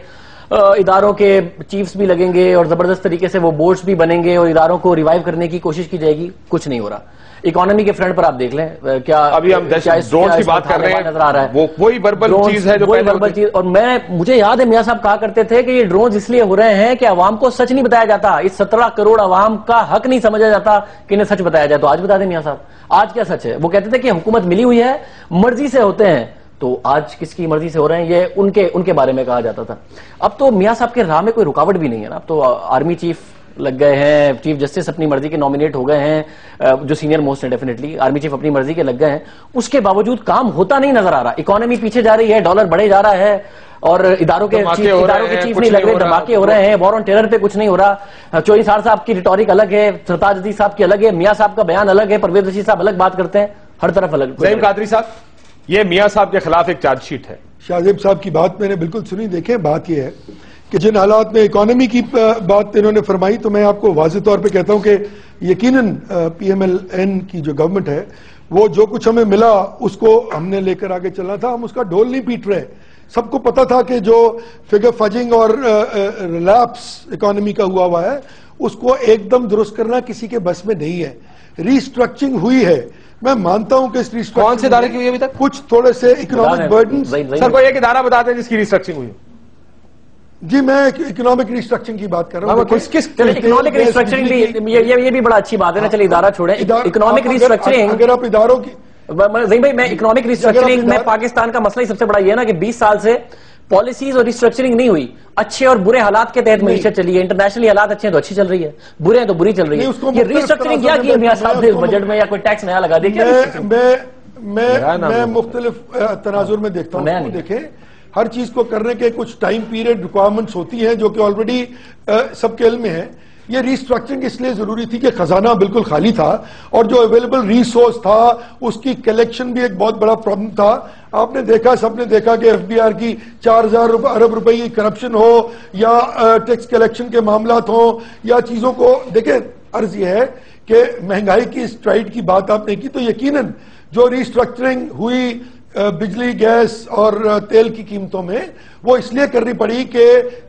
اداروں کے چیفز بھی لگیں گے اور زبردست طریقے سے وہ بورڈز بھی بنیں گے اور اداروں کو ریوائیو کرنے کی کوشش کی جائے گی. کچھ نہیں ہو رہا. اکانومی کے فرنٹ پر آپ دیکھ لیں کیا ابھی ہم ڈرونز کی بات کر رہے ہیں, نظر آ رہا ہے وہی وربل چیز ہے جو وربل چیز. اور مجھے یاد ہے میاں صاحب کہا کرتے تھے کہ یہ ڈرونز اس لیے ہو رہے ہیں کہ عوام کو سچ نہیں بتایا جاتا, اس 17 کروڑ عوام کا حق نہیں سمجھا جاتا کہ انہیں سچ بتایا جائے. تو آج بتا دیں میاں صاحب آج کیا سچ ہے. وہ کہتے تھے کہ حکومت ملی ہوئی ہے, مرضی سے ہوتے ہیں, تو آج کس کی مرضی سے ہو رہے ہیں یہ ان کے بارے میں کہا جاتا تھا. اب تو میاں صاحب کے راہ میں کوئی رکاوٹ بھی نہیں ہے نا. اب تو آرمی چیف لگ گئے ہیں, چیف جسٹس اپنی مرضی کے نامینیٹ ہو گئے ہیں, جو سینئر موسٹ ہیں ڈیفینیٹلی آرمی چیف اپنی مرضی کے لگ گئے ہیں. اس کے باوجود کام ہوتا نہیں نظر آ رہا. اکانومی پیچھے جا رہی ہے, ڈالر بڑھے جا رہا ہے اور اداروں کے چیف نہیں لگ رہے, دھماکے ہو رہے ہیں, وار آن ٹیرر پہ کچھ نہیں ہو رہا. چوہدری صاحب کی ریٹورک الگ ہے, سرتاج عزیز صاحب کی الگ ہے, میاں صاحب کا بیان الگ ہے, پرویز رشید صاحب الگ بات کرتے ہیں, ہر طرف الگ. زعیم قادری صاحب یہ میاں صاحب کے خلاف ایک چارج شیٹ ہے. شاہزیب صاحب کی بات میں نے بالکل سنی. دیکھیں بات یہ ہے کہ جن حالات میں اکانومی کی بات انہوں نے فرمائی تو میں آپ کو واضح طور پہ کہتا ہوں کہ یقیناً پی ایم ایل این کی جو گورنمنٹ ہے وہ جو کچھ ہمیں ملا اس کو ہم نے لے کر آگے چلنا تھا. ہم اس کا ڈھول نہیں پیٹ رہے. سب کو پتا تھا کہ جو فگر فجنگ اور ریلیپس اکانومی کا ہوا ہے اس کو ایک دم درست کرنا کسی کے بس میں نہیں ہے. ریسٹرکچرنگ ہوئی ہے, میں مانتا ہوں کہ اس ریسٹرکچرنگ کون سے ادارے کی ہوئی ابھی تک؟ کچھ تھوڑے سے اکنامک برڈنز. سر کوئی ایک ادارہ بتا دیں جس کی ریسٹرکچرنگ ہوئی. جی میں اکنامک ریسٹرکچرنگ کی بات کر رہا ہوں. اکنامک ریسٹرکچرنگ بھی یہ بھی بڑا اچھی بات ہے نا. چلیے ادارہ چھوڑیں. اکنامک ریسٹرکچرنگ اگر آپ اداروں کی زعیم بھائی, میں اکنامک ریسٹرکچرنگ میں پاکستان کا مسئلہ ہی سب سے بڑا یہ ہے نا کہ 20 سال سے پالیسیز اور ریسٹرکچرنگ نہیں ہوئی. اچھے اور برے حالات کے تحت معیشت چلی ہے. انٹرنیشنلی حالات اچھے ہیں تو اچھی چل رہی ہے, برے ہیں تو بری چل رہی ہے. یہ ریسٹرکچرنگ کیا کی میاں صاحب نے بجٹ میں, یا کوئی ٹیکس نیا لگا دیا؟ میں مختلف تناظر میں دیکھتا ہوں. دیکھیں ہر چیز کو کرنے کے کچھ ٹائم پیریڈ ریکوائرمنٹس ہوتی ہیں جو کہ آلریڈی سب کے علم میں ہے. یہ ریسٹرکچرنگ اس لیے ضروری تھی کہ خزانہ بالکل خالی تھا اور جو اویلیبل ریسورس تھا اس کی کلیکشن بھی ایک بہت بڑا پرابلم تھا. آپ نے دیکھا, سب نے دیکھا کہ ایف بی آر کی 4000 ارب روپے کی کرپشن ہو یا ٹیکس کلیکشن کے معاملات ہوں یا چیزوں کو دیکھیں. عرض یہ ہے کہ مہنگائی کی اسٹرائڈ کی بات آپ نے کی تو یقیناً جو ریسٹرکچرنگ ہوئی بجلی گیس اور تیل کی قیمتوں میں وہ اس لیے کرنی پڑی کہ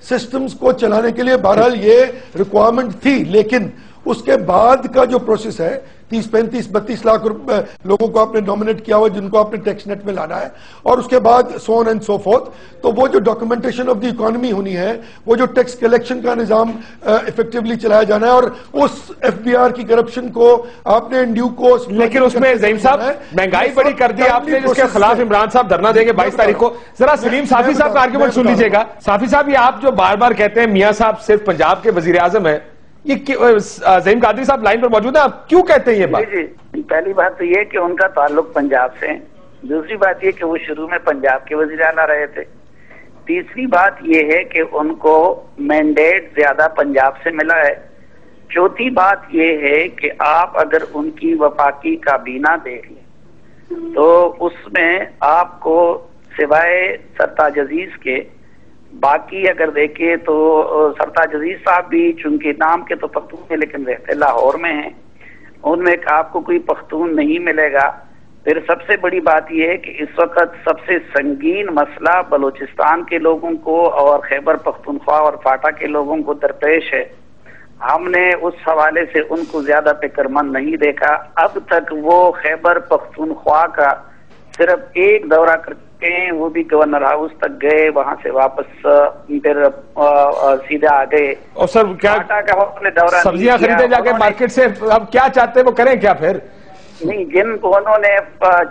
سسٹمز کو چلانے کے لیے بہرحال یہ ریکوائرمنٹ تھی, لیکن اس کے بعد کا جو پروسیس ہے 30, 35, 32 لاکھ لوگوں کو آپ نے نامنیٹ کیا ہوا جن کو آپ نے ٹیکس نیٹ میں لانا ہے اور اس کے بعد سو آن اینڈ سو فورتھ, تو وہ جو ڈاکومنٹیشن آف دی اکانومی ہونی ہے, وہ جو ٹیکس کلیکشن کا نظام افیکٹولی چلایا جانا ہے اور اس ایف بی آر کی کرپشن کو آپ نے ڈیو کوسٹ. لیکن اس میں زعیم صاحب مہنگائی بڑی کر دی آپ نے جس کے خلاف عمران صاحب دھرنا دیں گے 22 تاریخ کو. ذرا سلیم صافی صاحب کا آرگومنٹ سن لیجیے گا. صافی صاحب یہ آپ جو بار بار کہتے ہیں میاں صاحب صرف پنجاب کے وزیر اعظم ہیں, یہ زعیم قادری صاحب لائن پر موجود ہیں, آپ کیوں کہتے ہیں یہ بات؟ جی, پہلی بات تو یہ کہ ان کا تعلق پنجاب سے ہے. دوسری بات یہ کہ وہ شروع میں پنجاب کے وزیر اعلیٰ رہے تھے. تیسری بات یہ ہے کہ ان کو مینڈیٹ زیادہ پنجاب سے ملا ہے. چوتھی بات یہ ہے کہ آپ اگر ان کی وفاقی کابینہ دیکھ لیں تو اس میں آپ کو سوائے سرتاج عزیز کے باقی اگر دیکھیں تو سرتاج عزیز صاحب بھی چونکہ نام کے تو پختون ہیں لیکن رہتے لاہور میں ہیں, ان میں آپ کو کوئی پختون نہیں ملے گا. پھر سب سے بڑی بات یہ ہے کہ اس وقت سب سے سنگین مسئلہ بلوچستان کے لوگوں کو اور خیبر پختونخوا اور فاٹا کے لوگوں کو درپیش ہے. ہم نے اس حوالے سے ان کو زیادہ فکر مند نہیں دیکھا. اب تک وہ خیبر پختونخوا کا صرف ایک دورہ کرتے ہیں, وہ بھی گورنر ہاؤس تک گئے, وہاں سے واپس پھر سیدھے آ گئے. اور سر کیا سبزیاں خریدے جا کے مارکیٹ سے, اب کیا چاہتے ہیں وہ کریں کیا پھر؟ نہیں, جن کو انہوں نے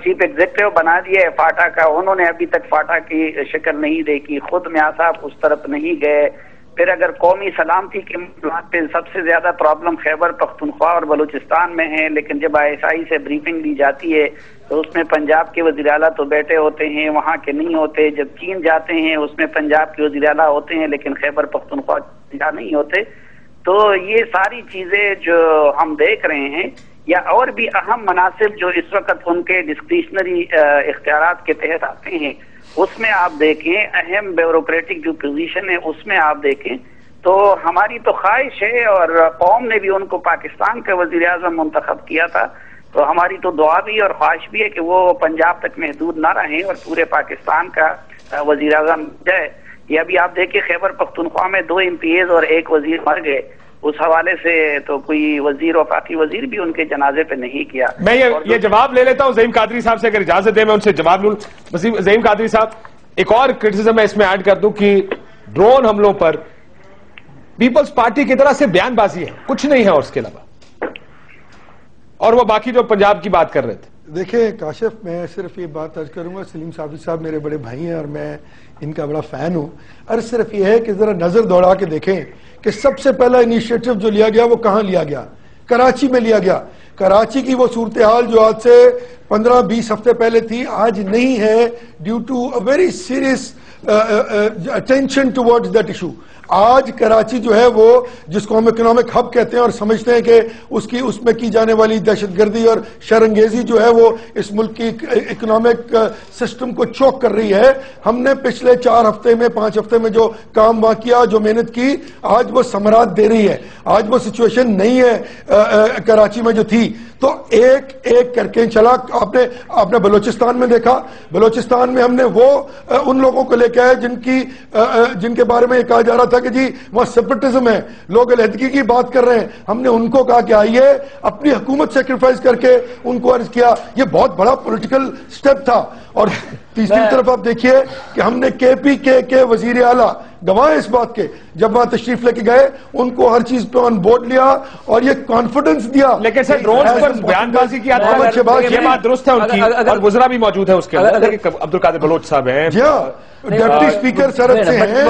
چیف ایگزیکٹو بنا دیا ہے فاٹا کا, انہوں نے ابھی تک فاٹا کی شکل نہیں دیکھی. خود میاں صاحب اس طرف نہیں گئے. پھر اگر قومی سلامتی کے معاملات پہ سب سے زیادہ پرابلم خیبر پختونخوا اور بلوچستان میں ہے, لیکن جب ISI سے بریفنگ دی جاتی ہے تو اس میں پنجاب کے وزیر اعلیٰ تو بیٹھے ہوتے ہیں, وہاں کے نہیں ہوتے. جب چین جاتے ہیں اس میں پنجاب کے وزیر اعلیٰ ہوتے ہیں لیکن خیبر پختونخوا نہیں ہوتے. تو یہ ساری چیزیں جو ہم دیکھ رہے ہیں یا اور بھی اہم مناصب جو اس وقت ان کے ڈسکریشنری اختیارات کے تحت آتے ہیں, اس میں آپ دیکھیں اہم بیوروکریٹک جو پوزیشن ہے اس میں آپ دیکھیں تو ہماری تو خواہش ہے اور قوم نے بھی ان کو پاکستان کا وزیر اعظم منتخب کیا تھا, تو ہماری تو دعا بھی اور خواہش بھی ہے کہ وہ پنجاب تک محدود نہ رہیں اور پورے پاکستان کا وزیر اعظم جائے. یہ ابھی آپ دیکھیں خیبر پختونخوا میں 2 MPs اور 1 وزیر مر گئے. اس حوالے سے تو کوئی وزیر وفاقی وزیر بھی ان کے جنازے پہ نہیں کیا. میں یہ جواب لے لیتا ہوں زعیم قادری صاحب سے, اگر اجازت دیں میں ان سے جواب لوں. زعیم قادری صاحب, ایک اور کرٹیسزم میں اس میں ایڈ کر دوں کہ ڈرون حملوں پر پیپلز پارٹی کی طرح سے بیان بازی ہے, کچھ نہیں ہے اور اس کے علاوہ, اور وہ باقی جو پنجاب کی بات کر رہے تھے. دیکھیں کاشف, میں صرف یہ بات عرض کروں گا, سلیم صافی صاحب میرے بڑے بھائی ہیں اور میں ان کا بڑا فین ہوں. عرض صرف یہ ہے کہ ذرا نظر دوڑا کے دیکھیں کہ سب سے پہلا انیشیٹو جو لیا گیا وہ کہاں لیا گیا؟ کراچی میں لیا گیا. کراچی کی وہ صورتحال جو آج سے 15-20 ہفتے پہلے تھی آج نہیں ہے, due to a very serious attention towards that issue. آج کراچی جو ہے وہ جس کو ہم اکنامک ہب کہتے ہیں اور سمجھتے ہیں کہ اس میں کی جانے والی دہشت گردی اور شرانگیزی جو ہے وہ اس ملک کی اکنامک سسٹم کو چوک کر رہی ہے. ہم نے پچھلے 4 ہفتے میں 5 ہفتے میں جو کام وہاں کیا, جو محنت کی, آج وہ ثمرات دے رہی ہے. آج وہ سچویشن نہیں ہے کراچی میں جو تھی. تو ایک ایک کر کے چلا. آپ نے بلوچستان میں دیکھا, بلوچستان میں ہم نے وہ ان لوگوں کو لے کے آئے جن کے بارے میں یہ کہا جا رہا تھا کہ جی وہاں سیپریٹزم ہے, لوگ علیحدگی کی بات کر رہے ہیں. ہم نے ان کو کہا کہ آئیے, اپنی حکومت سیکریفائز کر کے ان کو عرض کیا. یہ بہت بڑا پولیٹیکل سٹیپ تھا. اور تیسری طرف آپ دیکھیے کہ ہم نے KPK کے وزیر اعلیٰ گواہ اس بات کے, جب وہاں تشریف لے کے گئے ان کو ہر چیز پہ آن بورڈ لیا اور یہ کانفیڈنس دیا. لیکن سر ڈرونز پر بیان بازی کی یہ بات درست ہے ان کی, اور وزراء بھی موجود ہے اس کے اندر. عبدالقادر بلوچ صاحب ہیں, جی ہاں, ڈپٹی اسپیکر سرحد سے ہیں,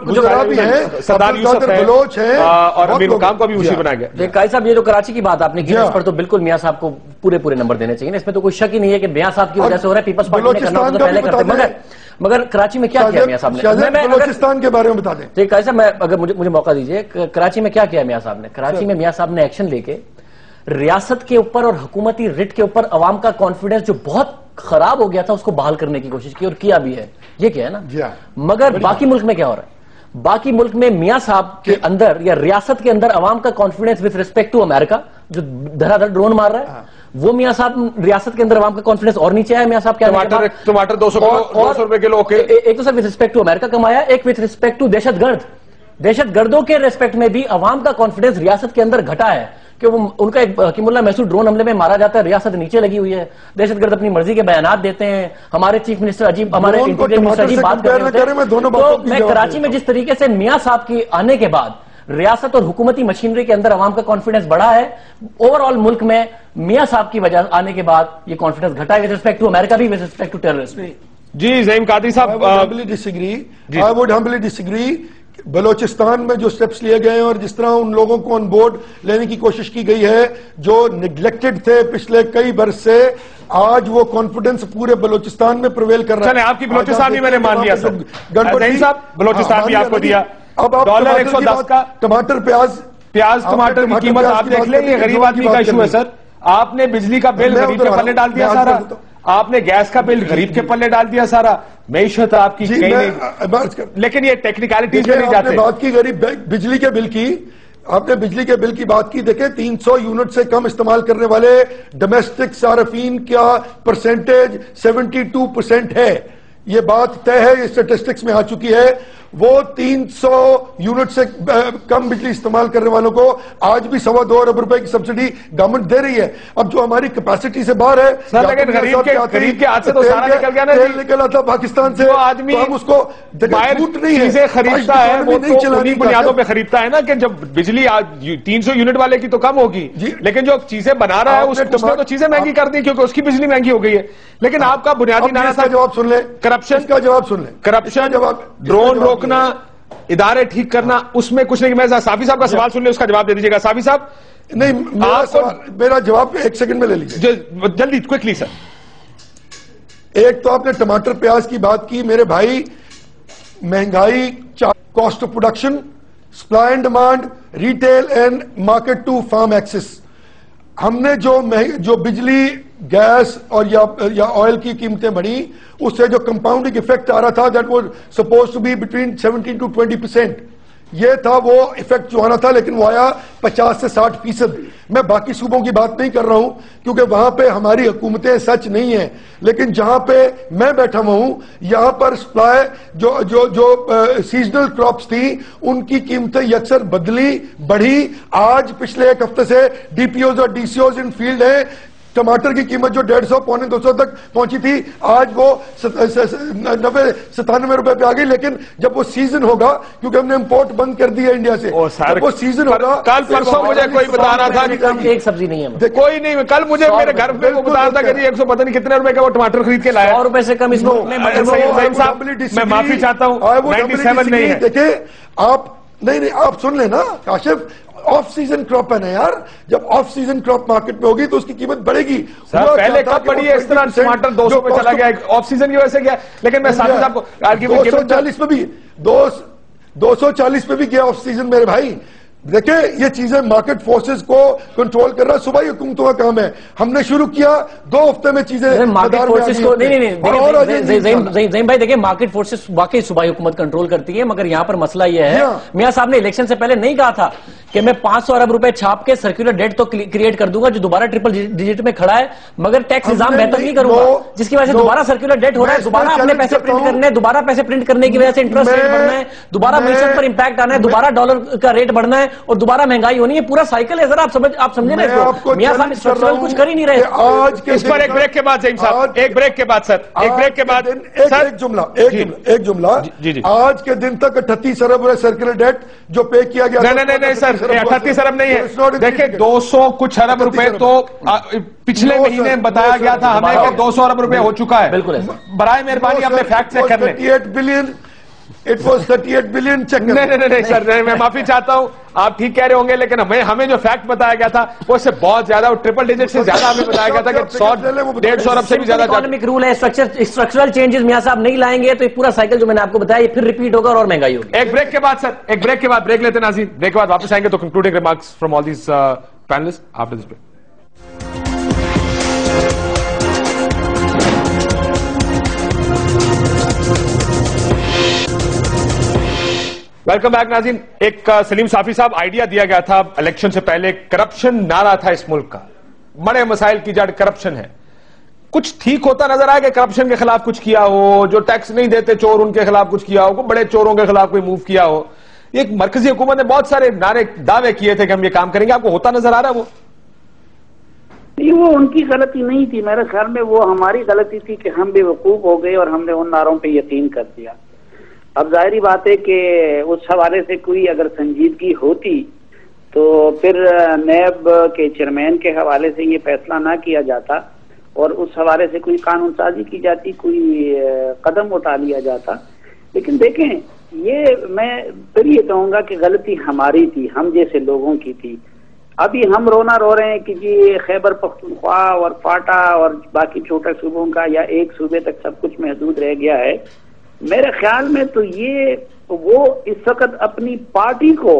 وزراء بھی ہیں, سردار یوسف بلوچ ہیں, اور امیر مقام کو بھی اسی بنایا گیا. قائد صاحب, یہ جو کراچی کی بات آپ نے کی اس پر تو بالکل میاں صاحب کو پورے نمبر دینے چاہیے. اس میں تو کوئی شک ہی نہیں ہے کہ میاں صاحب کی وجہ سے ہو رہا ہے. پیپلز پارٹی نے کرنا ہوتا تو پہلے کرتے. مگر کراچی میں کیا کیا میاں صاحب نے؟ بلوچستان کے بارے میں بتا دیں. ٹھیک ہے، میں اگر مجھے موقع دیجیے. کراچی میں کیا کیا میاں صاحب نے؟ کراچی میں میاں صاحب نے ایکشن لے کے ریاست کے اوپر اور حکومتی رٹ کے اوپر عوام کا کانفیڈنس جو بہت خراب ہو گیا تھا اس کو بحال کرنے کی کوشش کی، اور کیا بھی ہے. یہ کیا ہے نا. مگر باقی ملک میں کیا ہو رہا ہے؟ باقی ملک میں میاں صاحب کے اندر یا ریاست کے اندر عوام کا کانفیڈنس وتھ ریسپیکٹ ٹو امریکہ جو دھڑا دھڑ ڈرون مار رہا ہے، وہ میاں صاحب ریاست کے اندر عوام کا کانفیڈنس اور نیچے آیا. میاں صاحب کیا ٹماٹر 200 روپے کلو. ایک تو سر وتھ ریسپیکٹ ٹو امریکہ کمایا، ایک وتھ ریسپیکٹ ٹو دہشت گردوں کے ریسپیکٹ میں بھی عوام کا کانفیڈنس ریاست کے اندر گھٹا ہے کہ وہ ان کا ایک حکیم اللہ محسود ڈرون حملے میں مارا جاتا ہے، ریاست نیچے لگی ہوئی ہے. دہشت گرد اپنی مرضی کے بیانات دیتے ہیں. ہمارے چیف منسٹر عجیب، ہمارے انٹیریئر منسٹر عجیب بات کر رہے ہیں. تو میں کراچی میں جس طریقے سے میاں صاحب کی آنے کے بعد ریاست اور حکومتی مشینری کے اندر عوام کا کانفیڈنس بڑھا ہے، اوور آل ملک میں میاں صاحب کی وجہ آنے کے بعد یہ کانفیڈنس گھٹا ہے وتھ ریسپیکٹ ٹو امریکہ بھی، وتھ ریسپیکٹ ٹو ٹیررسٹ. جی زعیم قادری صاحب، I would humbly disagree. Balochistan میں جو سٹیپس لیے گئے ہیں اور جس طرح ان لوگوں کو آن بورڈ لینے کی کوشش کی گئی ہے جو نگلیکٹڈ تھے پچھلے کئی برس سے، آج وہ کانفیڈنس پورے بلوچستان میں پرویل کر رہا ہے. چلیں آپ کی بلوچستان بھی میں نے مان لیا سر. زعیم صاحب بلوچستان بھی آپ کو دیا. اب آپ $110 کا ٹماٹر پیاز ٹماٹر کی قیمت آپ دیکھ لیں. یہ غریب آدمی کا ایشو ہے سر. آپ نے بجلی کا بل غریب کے پلے ڈال دیا سارا، آپ نے گیس کا بل غریب کے پلے ڈال دیا سارا. معیشت آپ کی لیکن یہ ٹیکنیکلٹیز میں نہیں جاتے. آپ نے بات کی غریب بجلی کے بل کی، آپ نے بجلی کے بل کی بات کی. دیکھیں 300 یونٹ سے کم استعمال کرنے والے ڈومیسٹک صارفین کا پرسنٹیج 72% ہے. یہ بات طے ہے، یہ اسٹیٹسٹکس میں آ چکی ہے. وہ 300 یونٹ سے کم بجلی استعمال کرنے والوں کو آج بھی $2.25 ارب کی سبسڈی گورنمنٹ دے رہی ہے. اب جو ہماری کیپیسٹی سے باہر ہے سر، لیکن غریب کے ہاتھ سے تو سارا نکل گیا نا. تیل نکلا تھا پاکستان سے، جو آدمی ہم اس کو باہر چیزیں خریدتا ہے وہ تو انہی بنیادوں پہ خریدتا ہے نا کہ جب بجلی 300 یونٹ والے کی تو کم ہوگی، لیکن جو چیزیں بنا رہا ہے اس نے تو چیزیں مہنگی کر دی کیونکہ اس کی بجلی مہنگی ہو گئی ہے. لیکن آپ کا بنیادی نعرہ تھا، جواب سن لیں، کرپشن کا جواب سن لیں. کرپشن، ڈرون روکنا، ادارے ٹھیک کرنا، اس میں کچھ نہیں. میں صافی صاحب کا سوال سن لیں، اس کا جواب دے دیجیے گا. صافی صاحب نہیں، میرا جواب 1 سیکنڈ میں لے لیجیے جلدی کوئکلی سر. ایک تو آپ نے ٹماٹر پیاز کی بات کی میرے بھائی. مہنگائی، cost of production, supply and demand, retail and market to farm access. ہم نے جو بجلی، گیس اور یا آئل کی قیمتیں بڑھی، اس سے جو کمپاؤنڈنگ ایفیکٹ آ رہا تھا that was suppose to be between 17 to 20%. یہ تھا وہ ایفیکٹ جو آنا تھا، لیکن وہ آیا 50 سے 60%. میں باقی صوبوں کی بات نہیں کر رہا ہوں کیونکہ وہاں پہ ہماری حکومتیں سچ نہیں ہیں، لیکن جہاں پہ میں بیٹھا ہوا ہوں یہاں پر سپلائی جو سیزنل کراپس تھی ان کی قیمتیں یکسر بدلی، بڑھی. آج پچھلے 1 ہفتے سے ڈی پی اوز اور D C Os in field ہیں. ٹماٹر کی قیمت جو 150 پونے 200 تک پہنچی تھی آج وہ 90-97 روپے پہ آ گئی. لیکن جب وہ سیزن ہوگا، کیونکہ ہم نے امپورٹ بند کر دی ہے انڈیا سے، جب وہ سیزن ہوگا. کل پرسوں مجھے کوئی بتا رہا تھا کہ ایک سبزی نہیں ہے، کوئی نہیں. کل مجھے میرے گھر پہ وہ بتا رہا تھا کہ 100 پتہ نہیں کتنے روپے کا وہ ٹماٹر خرید کے لایا. 100 روپے سے کم اس میں معافی چاہتا ہوں، 97 نہیں ہے. دیکھیں آپ نہیں آپ سن لیں نا کاشف، آف سیزن کراپ ہے نا یار. جب آف سیزن کراپ مارکیٹ میں ہوگی تو اس کی قیمت بڑھے گی. پہلے کب بڑھی ہے اس طرح؟ ٹماٹر 200 پہ چلا گیا آف سیزن کی وجہ سے گیا. لیکن میں ساتھ صاحب کو 240 پہ بھی 240 پہ بھی گیا آف سیزن میرے بھائی. دیکھیں یہ چیزیں مارکیٹ فورسز کو کنٹرول کر رہا ہے، صوبائی حکومتوں کا کام ہے. ہم نے شروع کیا 2 ہفتے میں چیزیں مارکیٹ فورسز کو نہیں زعیم بھائی دیکھیں مارکیٹ فورسز واقعی صوبائی حکومت کنٹرول کرتی ہے. مگر یہاں پر مسئلہ یہ ہے، میاں صاحب نے الیکشن سے پہلے نہیں کہا تھا کہ میں 500 ارب روپے چھاپ کے سرکولر ڈیٹ تو کریٹ کر دوں گا جو دوبارہ ٹرپل ڈیجٹ میں کھڑا ہے، مگر ٹیکس نظام بہتر نہیں کروں گا جس کی وجہ سے دوبارہ سرکولر ڈیٹ ہو رہا ہے، دوبارہ اپنے پیسے پرنٹ کرنے، دوبارہ پیسے پرنٹ کرنے کی وجہ سے انٹرسٹ ریٹ بڑھنا ہے، دوبارہ معیشت پر امپیکٹ آنا ہے، دوبارہ ڈالر کا ریٹ بڑھنا ہے اور دوبارہ مہنگائی ہونی ہے. پورا سائیکل ہے. ذرا آپ سمجھیں نا اس کو. میاں صاحب اسٹرکچرل کچھ کر ہی نہیں رہے. آج اس پر ایک بریک کے بعد زعیم صاحب، ایک بریک کے بعد سر، ایک بریک کے بعد ایک جملہ آج کے دن تک 38 ارب سرکولر ڈیٹ جو پے کیا گیا. نہیں سر 38 ارب نہیں ہے. دیکھیں 200 کچھ ارب روپے تو پچھلے مہینے بتایا گیا تھا ہمیں کہ 200 ارب روپے ہو چکا ہے. بالکل برائے مہربانی اپنے فیکٹ چیک کر لیں. 28 billion It was 38 billion check. نہیں سر، میں معافی چاہتا ہوں، آپ ٹھیک کہہ رہے ہوں گے، لیکن ہمیں جو فیکٹ بتایا گیا تھا وہ اس سے بہت زیادہ، وہ ٹرپل ڈیجٹ سے زیادہ ہمیں بتایا گیا تھا کہ 100-150 ارب سے بھی زیادہ. اکانومک رول ہے، اسٹرکچرل چینجز میاں صاحب نہیں لائیں گے تو یہ پورا سائیکل جو میں نے آپ کو بتایا یہ پھر ریپیٹ ہوگا اور مہنگائی ہوگی. ایک بریک کے بعد سر، ایک بریک کے بعد بریک لیتے ہیں ناظرین، بریک کے بعد واپس آئیں گے تو concluding remarks from all these panellist after this break. Welcome back ناظرین. ایک سلیم صافی صاحب آئیڈیا دیا گیا تھا الیکشن سے پہلے، کرپشن نعرہ تھا اس ملک کا، بڑے مسائل کی جڑ کرپشن ہے. کچھ ٹھیک ہوتا نظر آئے کہ کرپشن کے خلاف کچھ کیا ہو، جو ٹیکس نہیں دیتے چور ان کے خلاف کچھ کیا ہو، بڑے چوروں کے خلاف کوئی موو کیا ہو. ایک مرکزی حکومت نے بہت سارے نعرے دعوے کیے تھے کہ ہم یہ کام کریں گے، آپ کو ہوتا نظر آ رہا ہے وہ؟ نہیں، وہ ان کی غلطی نہیں تھی، میرے خیال میں وہ ہماری غلطی تھی کہ ہم بے وقوف ہو گئے اور ہم نے ان نعروں پہ یقین کر دیا. اب ظاہری بات ہے کہ اس حوالے سے کوئی اگر سنجیدگی ہوتی تو پھر نیب کے چیئرمین کے حوالے سے یہ فیصلہ نہ کیا جاتا اور اس حوالے سے کوئی قانون سازی کی جاتی، کوئی قدم اٹھا لیا جاتا. لیکن دیکھیں، یہ میں پھر یہ کہوں گا کہ غلطی ہماری تھی، ہم جیسے لوگوں کی تھی. ابھی ہم رونا رو رہے ہیں کہ جی خیبر پختونخوا اور فاٹا اور باقی چھوٹے صوبوں کا یا ایک صوبے تک سب کچھ محدود رہ گیا ہے. میرے خیال میں تو یہ وہ اس وقت اپنی پارٹی کو،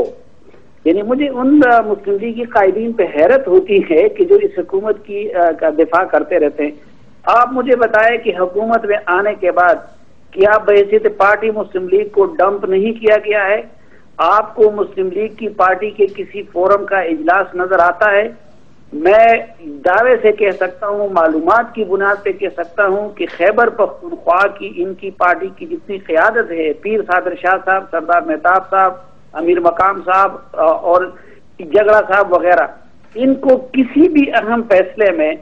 یعنی مجھے ان مسلم لیگ کی قائدین پہ حیرت ہوتی ہے کہ جو اس حکومت کی کا دفاع کرتے رہتے ہیں. آپ مجھے بتائیں کہ حکومت میں آنے کے بعد کیا بحیثیت پارٹی مسلم لیگ کو ڈمپ نہیں کیا گیا ہے؟ آپ کو مسلم لیگ کی پارٹی کے کسی فورم کا اجلاس نظر آتا ہے؟ میں دعوے سے کہہ سکتا ہوں، معلومات کی بنیاد پہ کہہ سکتا ہوں کہ خیبر پختونخوا کی ان کی پارٹی کی جتنی قیادت ہے، پیر صادر شاہ صاحب، سردار مہتاب صاحب، امیر مقام صاحب اور جگڑا صاحب وغیرہ، ان کو کسی بھی اہم فیصلے میں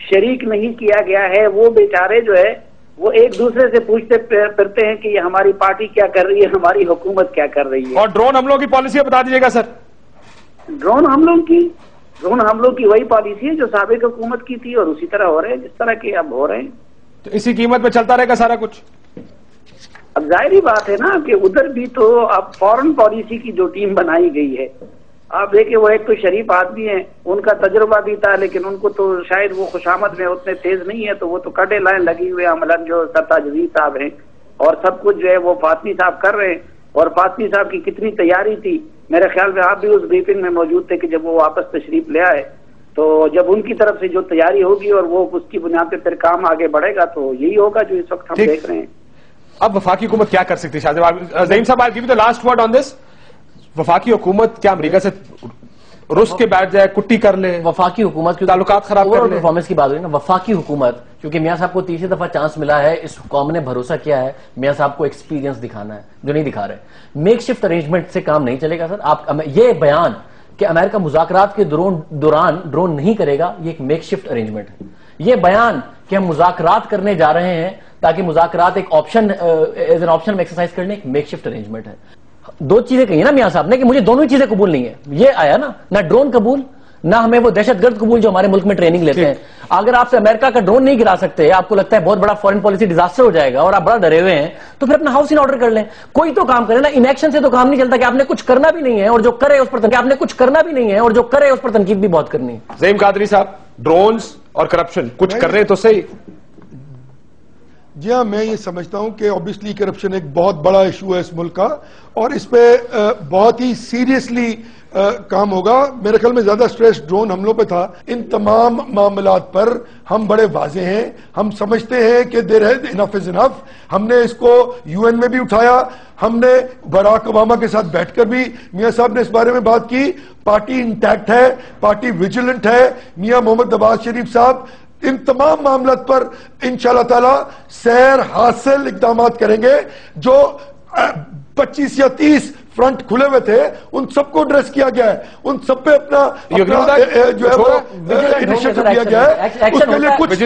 شریک نہیں کیا گیا ہے. وہ بیچارے جو ہے وہ ایک دوسرے سے پوچھتے پھرتے ہیں کہ یہ ہماری پارٹی کیا کر رہی ہے، ہماری حکومت کیا کر رہی ہے. اور ڈرون حملوں کی پالیسی بتا دیجیے گا سر. ڈرون حملوں کی وہی پالیسی ہے جو سابق حکومت کی تھی اور اسی طرح ہو رہے ہیں جس طرح کے اب ہو رہے ہیں. تو اسی قیمت پہ چلتا رہے گا سارا کچھ. اب ظاہری بات ہے نا کہ ادھر بھی تو اب فورن پالیسی کی جو ٹیم بنائی گئی ہے، آپ دیکھیں وہ ایک تو شریف آدمی ہیں، ان کا تجربہ بھی تھا، لیکن ان کو تو شاید وہ خوشامد میں اتنے تیز نہیں ہے، تو وہ تو کڈے لائن لگی ہوئے عملاً جو سرتاج عزیز صاحب ہیں، اور سب کچھ جو ہے وہ فاطمی صاحب کر رہے ہیں. اور فاطمی صاحب کی کتنی تیاری تھی، میرے خیال میں آپ بھی اس بریفنگ میں موجود تھے کہ جب وہ واپس تشریف لے آئے، تو جب ان کی طرف سے جو تیاری ہوگی اور وہ اس کی بنیاد پہ پھر کام آگے بڑھے گا تو یہی ہوگا جو اس وقت ہم دیکھ رہے ہیں. اب وفاقی حکومت کیا کر سکتی ہے؟ Zaeem sahab I give you the last word on this. وفاقی حکومت کیا امریکہ سے رس کے بیٹھ جائے، کٹی کر لے؟ وفاقی حکومت تعلقات خراب کر لے؟ پرفارمنس کی بات ہو رہی ہے نا، وفاقی حکومت، کیونکہ میاں صاحب کو تیسری دفعہ چانس ملا ہے، اس قوم نے بھروسہ کیا ہے میاں صاحب کو ایکسپیرینس دکھانا ہے جو نہیں دکھا رہے. میک شفٹ ارینجمنٹ سے کام نہیں چلے گا سر. آپ یہ بیان کہ امریکہ مذاکرات کے دوران ڈرون نہیں کرے گا، یہ ایک میک شفٹ ارینجمنٹ ہے. یہ بیان کہ ہم مذاکرات کرنے جا رہے ہیں تاکہ مذاکرات ایک آپشن ایز این آپشن میں ایکسرسائز کرنے، ایک میک شفٹ ارینجمنٹ ہے. دو چیزیں کہی نا میاں صاحب نے کہ مجھے دونوں ہی چیزیں قبول نہیں ہے. یہ آیا نا، نہ ڈرون قبول نہ ہمیں وہ دہشت گرد قبول جو ہمارے ملک میں ٹریننگ لیتے ہیں. اگر آپ سے امریکہ کا ڈرون نہیں گرا سکتے، آپ کو لگتا ہے بہت بڑا فورن پالیسی ڈیزاسٹر ہو جائے گا اور آپ بڑا ڈرے ہوئے ہیں، تو پھر اپنا ہاؤس ان آرڈر کر لیں. کوئی تو کام کرے نا. انیکشن سے تو کام نہیں چلتا کہ آپ نے کچھ کرنا بھی نہیں ہے اور جو کرے اس پر تنقید بھی بہت کرنی ہے. زعیم قادری صاحب، ڈرونز اور کرپشن کچھ کر رہے ہیں تو صحیح. جی ہاں، میں یہ سمجھتا ہوں کہ اوبیسلی کرپشن ایک بہت بڑا ایشو ہے اس ملک کا اور اس پہ بہت ہی سیریسلی کام ہوگا. میرے خیال میں زیادہ سٹریس ڈرون حملوں پہ تھا. ان تمام معاملات پر ہم بڑے واضح ہیں، ہم سمجھتے ہیں کہ دیر ہے انف از انف. ہم نے اس کو یو این میں بھی اٹھایا، ہم نے براک اوباما کے ساتھ بیٹھ کر بھی میاں صاحب نے اس بارے میں بات کی. پارٹی انٹیکٹ ہے، پارٹی ویجیلنٹ ہے. میاں محمد نواز شریف صاحب ان تمام معاملات پر انشاءاللہ تعالی سیر حاصل اقدامات کریں گے. جو 25 یا 30 فرنٹ کھلے ہوئے تھے ان سب کو ایڈریس کیا گیا ہے، ان سب پہ اپنا جو ہے وہ انیشیٹو کیا گیا ہے. اس کے لیے کچھ